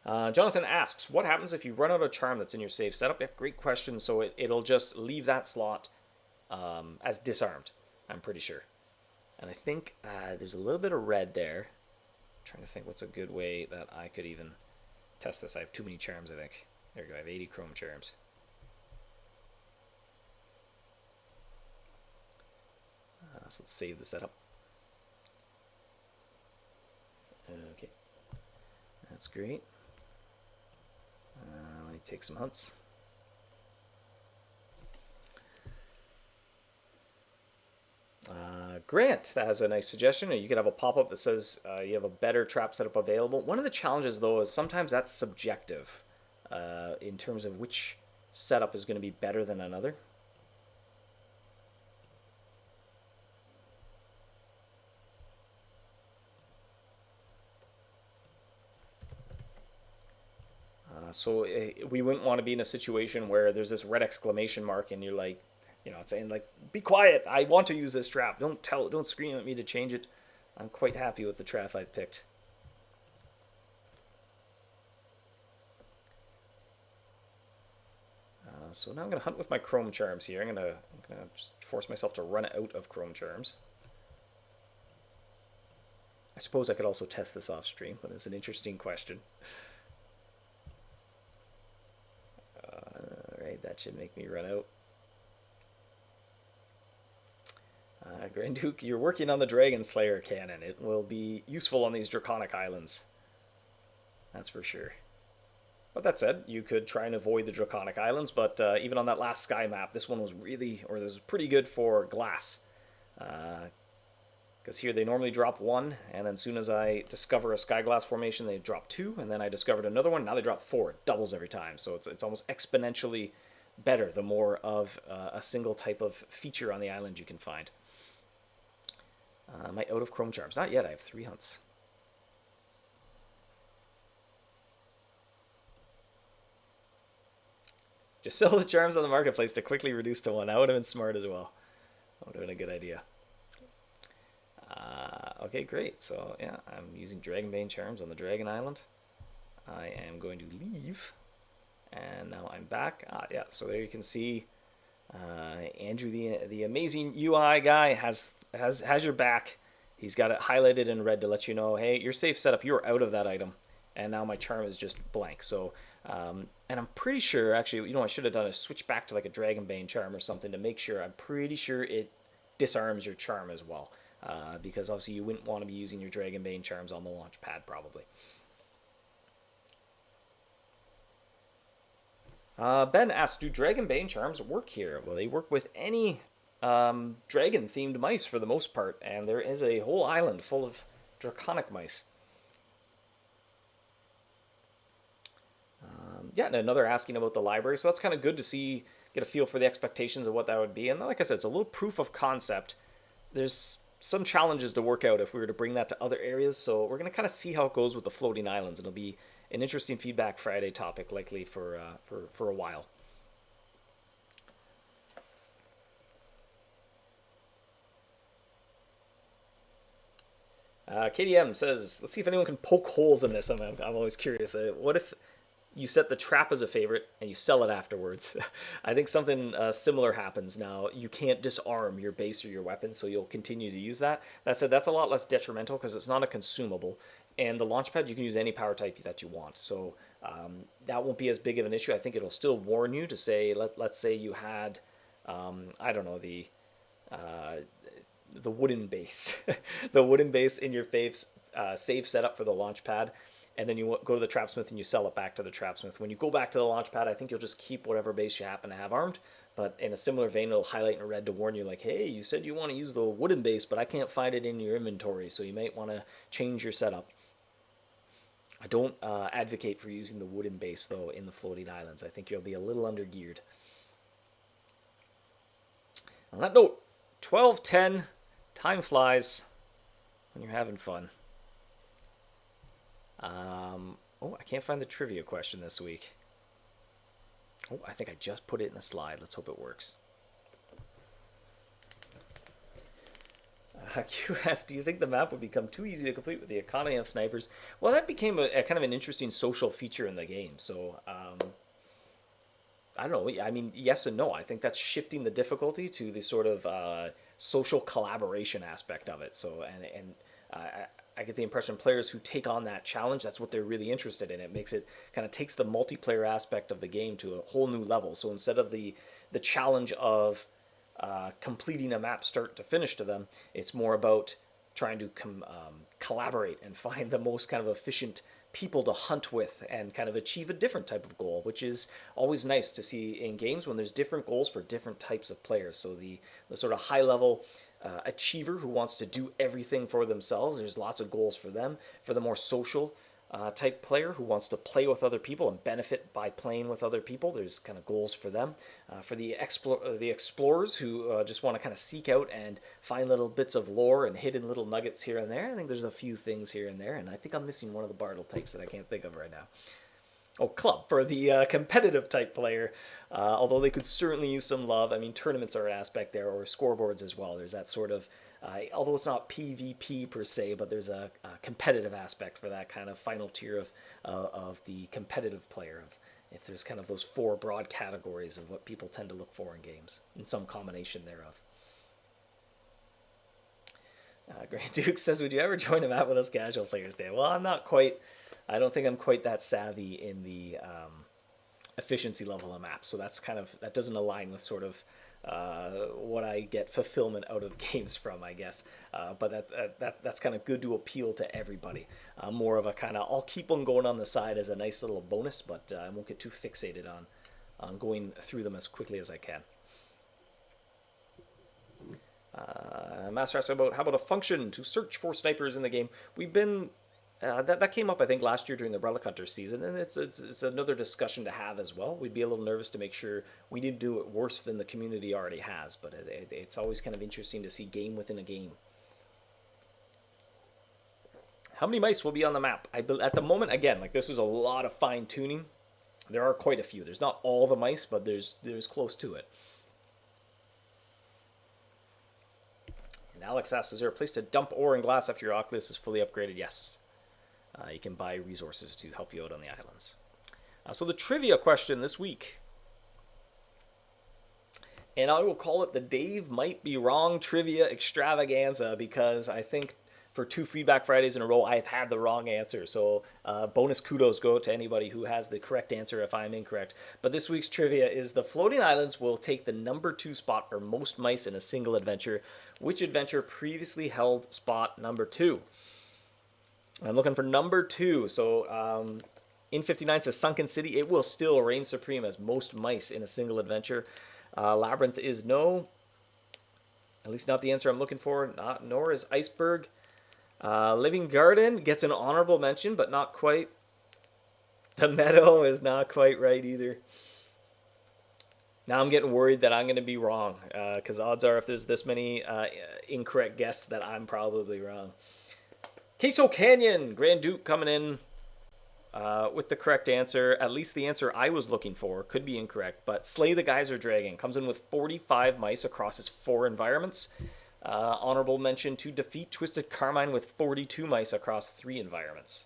Jonathan asks, what happens if you run out of charm that's in your save setup? Yeah, great question. So it'll just leave that slot as disarmed, I'm pretty sure. And I think there's a little bit of red there. I'm trying to think what's a good way that I could even test this. I have too many charms, I think. There we go, I have 80 chrome charms. So let's save the setup. Okay, that's great. Let me take some hunts. Grant has a nice suggestion. You could have a pop-up that says you have a better trap setup available. One of the challenges, though, is sometimes that's subjective in terms of which setup is going to be better than another. So we wouldn't want to be in a situation where there's this red exclamation mark and you're like, it's saying like, be quiet. I want to use this trap. Don't scream at me to change it. I'm quite happy with the trap I've picked. So now I'm going to hunt with my Chrome Charms here. I'm going to just force myself to run out of Chrome Charms. I suppose I could also test this off stream, but it's an interesting question. Alright, that should make me run out. Grand Duke, you're working on the Dragon Slayer cannon. It will be useful on these Draconic Islands. That's for sure. But that said, you could try and avoid the Draconic Islands, but even on that last Sky map, this one was pretty good for glass. Because here they normally drop 1, and then as soon as I discover a Sky Glass formation, they drop 2, and then I discovered another one, now they drop 4. It doubles every time, so it's almost exponentially better the more of a single type of feature on the island you can find. Am I out of Chrome Charms? Not yet, I have 3 hunts. Just sell the charms on the marketplace to quickly reduce to 1. That would have been smart as well. That would have been a good idea. Okay, great. So, yeah, I'm using Dragonbane charms on the Dragon Island. I am going to leave. And now I'm back. Yeah, so there you can see Andrew, the amazing UI guy, has your back. He's got it highlighted in red to let you know, hey, you're safe setup. You're out of that item. And now my charm is just blank. So, and I'm pretty sure, actually, I should have done a switch back to like a Dragonbane charm or something to make sure. I'm pretty sure it disarms your charm as well. Because obviously you wouldn't want to be using your Dragonbane charms on the launch pad, probably. Ben asks, do Dragonbane charms work here? Well, they work with any dragon-themed mice for the most part, and there is a whole island full of draconic mice. Yeah, and another asking about the library, so that's kind of good to get a feel for the expectations of what that would be. And like I said, it's a little proof of concept. There's some challenges to work out if we were to bring that to other areas, so we're going to kind of see how it goes with the floating islands. It'll be an interesting Feedback Friday topic, likely for a while. KDM says, let's see if anyone can poke holes in this. I'm always curious. What if you set the trap as a favorite and you sell it afterwards? I think something similar happens now. You can't disarm your base or your weapon, so you'll continue to use that. That said, that's a lot less detrimental because it's not a consumable. And the launchpad, you can use any power type that you want. So that won't be as big of an issue. I think it'll still warn you to say, let's say you had, I don't know, the wooden base. The wooden base in your safe setup for the launchpad. And then you go to the Trapsmith and you sell it back to the Trapsmith. When you go back to the launchpad, I think you'll just keep whatever base you happen to have armed. But in a similar vein, it'll highlight in red to warn you, like, hey, you said you want to use the wooden base, but I can't find it in your inventory, so you might want to change your setup. I don't advocate for using the wooden base, though, in the floating islands. I think you'll be a little under-geared. On that note, 12:10, time flies when you're having fun. I can't find the trivia question this week. Oh, I think I just put it in a slide. Let's hope it works. QS, do you think the map would become too easy to complete with the economy of snipers? Well, that became a kind of an interesting social feature in the game. So, I don't know. I mean, yes and no. I think that's shifting the difficulty to the sort of social collaboration aspect of it. So, and I get the impression players who take on that challenge, that's what they're really interested in. It makes it kind of takes the multiplayer aspect of the game to a whole new level. So instead of the challenge of completing a map start to finish to them, it's more about trying to collaborate and find the most kind of efficient people to hunt with and kind of achieve a different type of goal, which is always nice to see in games when there's different goals for different types of players. So the sort of high level achiever who wants to do everything for themselves, there's lots of goals for them. For the more social type player who wants to play with other people and benefit by playing with other people, there's kind of goals for them. For the explorers who just want to kind of seek out and find little bits of lore and hidden little nuggets here and there, I think there's a few things here and there, and I think I'm missing one of the Bartle types that I can't think of right now. Oh, club for the competitive type player. Although they could certainly use some love. I mean, tournaments are an aspect there, or scoreboards as well. There's that sort of, although it's not PvP per se, but there's a competitive aspect for that kind of final tier of the competitive player. If there's kind of those four broad categories of what people tend to look for in games, and some combination thereof. Great Duke says, would you ever join a map with us casual players, Dan? Well, I'm not quite, I don't think I'm quite that savvy in the efficiency level of maps. So that's kind of, that doesn't align with sort of what I get fulfillment out of games from, I guess. But that's kind of good to appeal to everybody. More of a kind of, I'll keep on going on the side as a nice little bonus, but I won't get too fixated on going through them as quickly as I can. Master asks about how about a function to search for snipers in the game. We've been that came up I think last year during the Relic Hunter season, and it's another discussion to have as well. We'd be a little nervous to make sure we didn't do it worse than the community already has, but it's always kind of interesting to see game within a game. How many mice will be on the map? At the moment, again, like this is a lot of fine tuning. There are quite a few. There's not all the mice, but there's close to it. Alex asks, is there a place to dump ore and glass after your Oculus is fully upgraded? Yes. You can buy resources to help you out on the islands. So the trivia question this week. And I will call it the Dave Might Be Wrong Trivia Extravaganza, because I think for 2 Feedback Fridays in a row, I've had the wrong answer. So bonus kudos go to anybody who has the correct answer if I'm incorrect. But this week's trivia is the floating islands will take the number 2 spot for most mice in a single adventure. Which adventure previously held spot number 2? I'm looking for number 2. So in 59 says Sunken City. It will still reign supreme as most mice in a single adventure. Labyrinth is no. At least not the answer I'm looking for. Nor is Iceberg. Living Garden gets an honorable mention, but not quite. The Meadow is not quite right either. Now I'm getting worried that I'm going to be wrong, because odds are if there's this many incorrect guesses that I'm probably wrong. Queso Canyon, Grand Duke coming in with the correct answer. At least the answer I was looking for. Could be incorrect, but Slay the Geyser Dragon comes in with 45 mice across his 4 environments. Honorable mention to Defeat Twisted Carmine with 42 mice across 3 environments.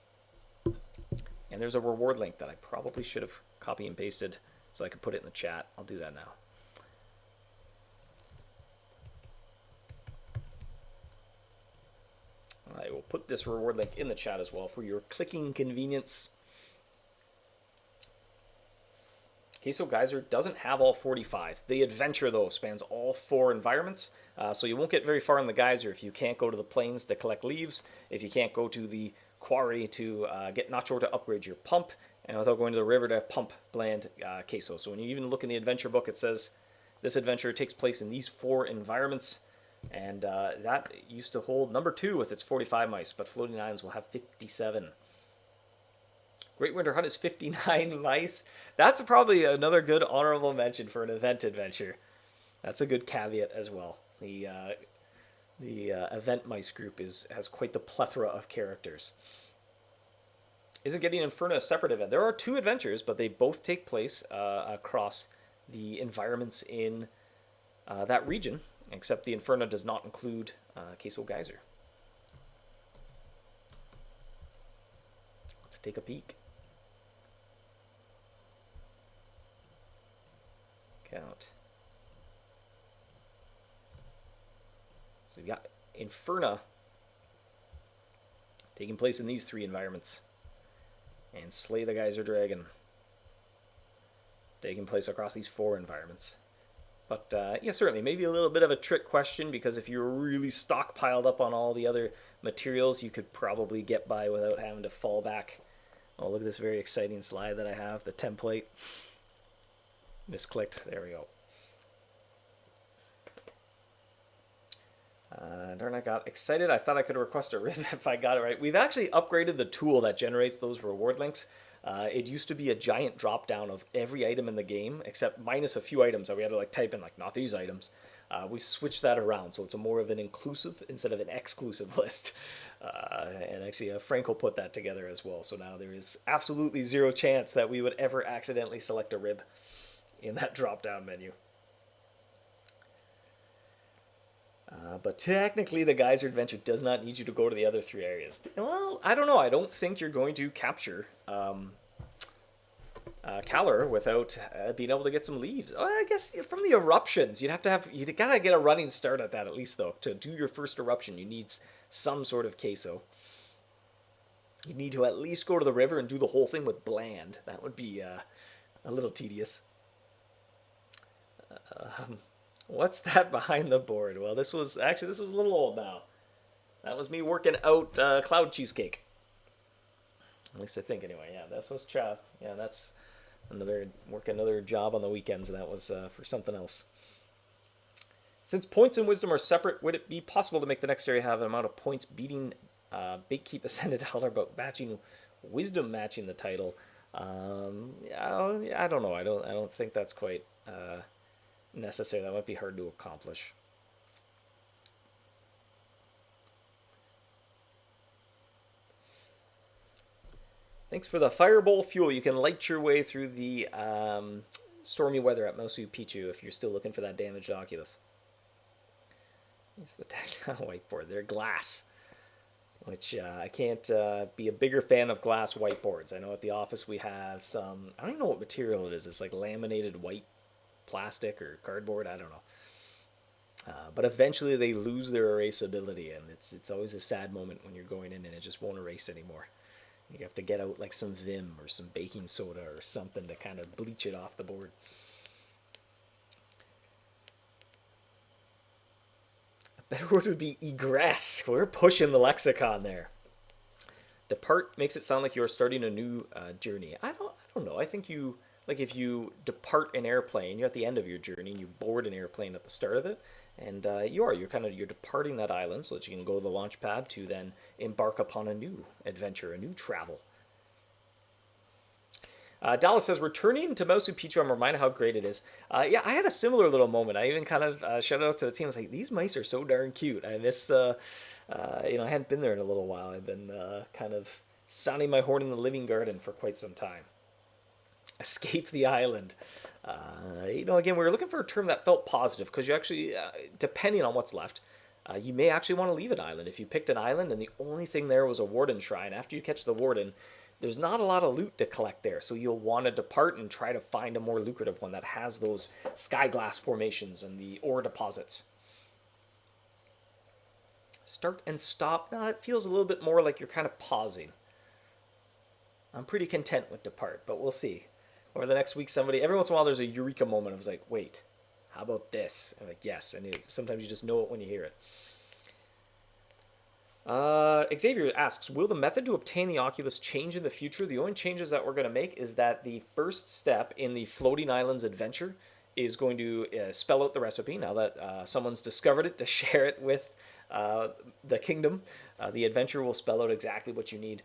And there's a reward link that I probably should have copy and pasted so I could put it in the chat. I'll do that now. I will put this reward link in the chat as well for your clicking convenience. Queso Geyser doesn't have all 45. The adventure, though, spans all 4 environments. So you won't get very far in the geyser if you can't go to the plains to collect leaves, if you can't go to the quarry to get Nacho to upgrade your pump, and without going to the river to pump bland queso. So when you even look in the adventure book, it says this adventure takes place in these 4 environments, and that used to hold number 2 with its 45 mice, but Floating Islands will have 57. Great Winter Hunt is 59 mice. That's probably another good honorable mention for an event adventure. That's a good caveat as well. The event mice group has quite the plethora of characters. Isn't getting Inferno a separate event? There are 2 adventures, but they both take place across the environments in that region, except the Inferno does not include Queso Geyser. Let's take a peek. Count. So you got Inferno taking place in these 3 environments, and Slay the Geyser Dragon taking place across these 4 environments. But yeah, certainly maybe a little bit of a trick question, because if you're really stockpiled up on all the other materials, you could probably get by without having to fall back. Oh, look at this very exciting slide that I have, the template. Misclicked. There we go. Darn, I got excited. I thought I could request a RIM if I got it right. We've actually upgraded the tool that generates those reward links. It used to be a giant drop down of every item in the game, except minus a few items that we had to like type in, like not these items. We switched that around, so it's a more of an inclusive instead of an exclusive list. And actually, Franco put that together as well. So now there is absolutely zero chance that we would ever accidentally select a rib in that drop-down menu. But technically, the Geyser Adventure does not need you to go to the other 3 areas. Well, I don't know. I don't think you're going to capture Calor without being able to get some leaves. Oh, I guess from the eruptions, you gotta get a running start at that at least, though. To do your first eruption, you need some sort of queso. You need to at least go to the river and do the whole thing with bland. That would be a little tedious. What's that behind the board? Well, this was a little old now. That was me working out cloud cheesecake. At least I think, anyway. Yeah, that was Chav. Yeah, that's another job on the weekends. That was for something else. Since points and wisdom are separate, would it be possible to make the next area have an amount of points beating Bakekeep Ascended Elder, but wisdom matching the title? I don't know. I don't think that's quite necessary. That might be hard to accomplish. Thanks for the Firebowl fuel. You can light your way through the stormy weather at Masu Picchu if you're still looking for that damaged Oculus. It's the tactile whiteboard. They're glass, which I can't be a bigger fan of glass whiteboards. I know at the office we have some, I don't even know what material it is. It's like laminated white plastic or cardboard. I don't know. But eventually they lose their erasability, and it's always a sad moment when you're going in and it just won't erase anymore. You have to get out like some Vim or some baking soda or something to kind of bleach it off the board. A better word would be egress. We're pushing the lexicon there. Depart makes it sound like you're starting a new journey. I don't know. I think if you depart an airplane, you're at the end of your journey and you board an airplane at the start of it. And you're departing that island so that you can go to the launch pad to then embark upon a new adventure, a new travel. Dallas says, returning to Machu Picchu, I'm reminded how great it is. Yeah, I had a similar little moment. I even kind of shouted out to the team. I was like, these mice are so darn cute. I miss, I hadn't been there in a little while. I've been kind of sounding my horn in the living garden for quite some time. Escape the island. Again, we were looking for a term that felt positive because you actually, depending on what's left, you may actually want to leave an island. If you picked an island and the only thing there was a warden shrine, after you catch the warden, there's not a lot of loot to collect there. So you'll want to depart and try to find a more lucrative one that has those sky glass formations and the ore deposits. Start and stop. Now, it feels a little bit more like you're kind of pausing. I'm pretty content with depart, but we'll see. Over the next week, every once in a while, there's a eureka moment. I was like, wait, how about this? I'm like, yes. And sometimes you just know it when you hear it. Xavier asks, will the method to obtain the Oculus change in the future? The only changes that we're going to make is that the first step in the Floating Islands adventure is going to spell out the recipe. Now that someone's discovered it, to share it with the kingdom. The adventure will spell out exactly what you need.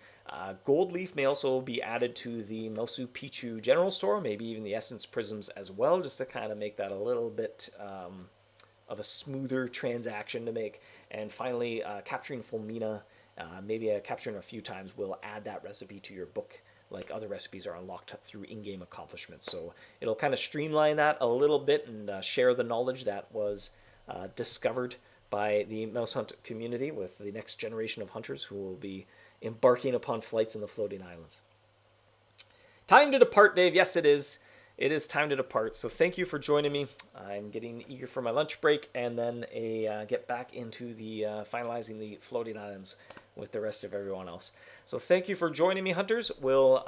Gold leaf may also be added to the Machu Picchu general store, maybe even the essence prisms as well, just to kind of make that a little bit of a smoother transaction to make. And finally, capturing Fulmina, maybe capturing a few times, will add that recipe to your book, like other recipes are unlocked through in-game accomplishments. So it'll kind of streamline that a little bit and share the knowledge that was discovered by the MouseHunt community with the next generation of hunters who will be embarking upon flights in the floating islands. Time to depart, Dave. Yes, it is. It is time to depart. So thank you for joining me. I'm getting eager for my lunch break and then get back into the finalizing the floating islands with the rest of everyone else. So thank you for joining me, hunters. You'll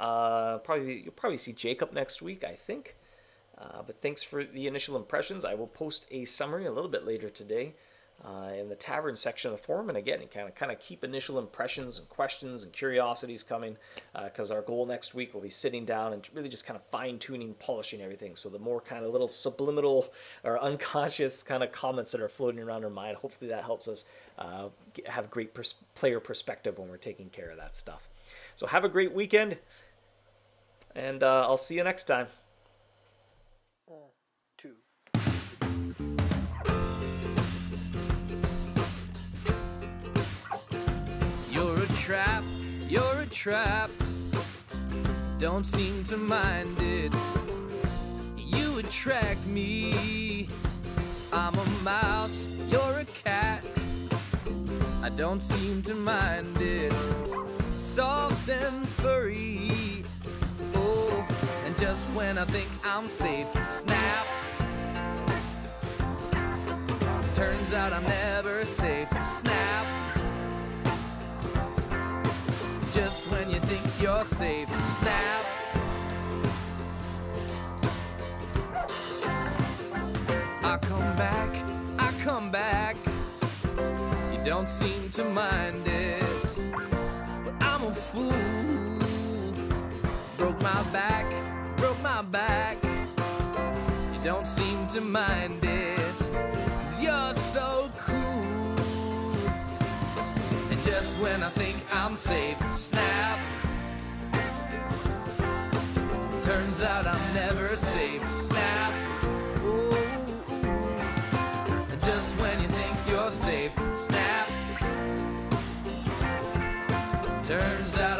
probably see Jacob next week, I think. But thanks for the initial impressions. I will post a summary a little bit later today in the tavern section of the forum, and again, kind of keep initial impressions and questions and curiosities coming, because our goal next week will be sitting down and really just kind of fine-tuning, polishing everything. So the more kind of little subliminal or unconscious kind of comments that are floating around our mind, hopefully that helps us have great player perspective when we're taking care of that stuff. So have a great weekend, and I'll see you next time. 1, 2. trap, don't seem to mind it. You attract me. I'm a mouse, you're a cat. I don't seem to mind it. Soft and furry. Oh, and just when I think I'm safe, snap. Turns out I'm never safe, snap. Just when you think you're safe, snap. I come back. You don't seem to mind it, but I'm a fool. Broke my back. You don't seem to mind it, 'cause you're so cool. And just when I think I'm safe, snap. Turns out I'm never safe, snap. Ooh. And just when you think you're safe, snap. Turns out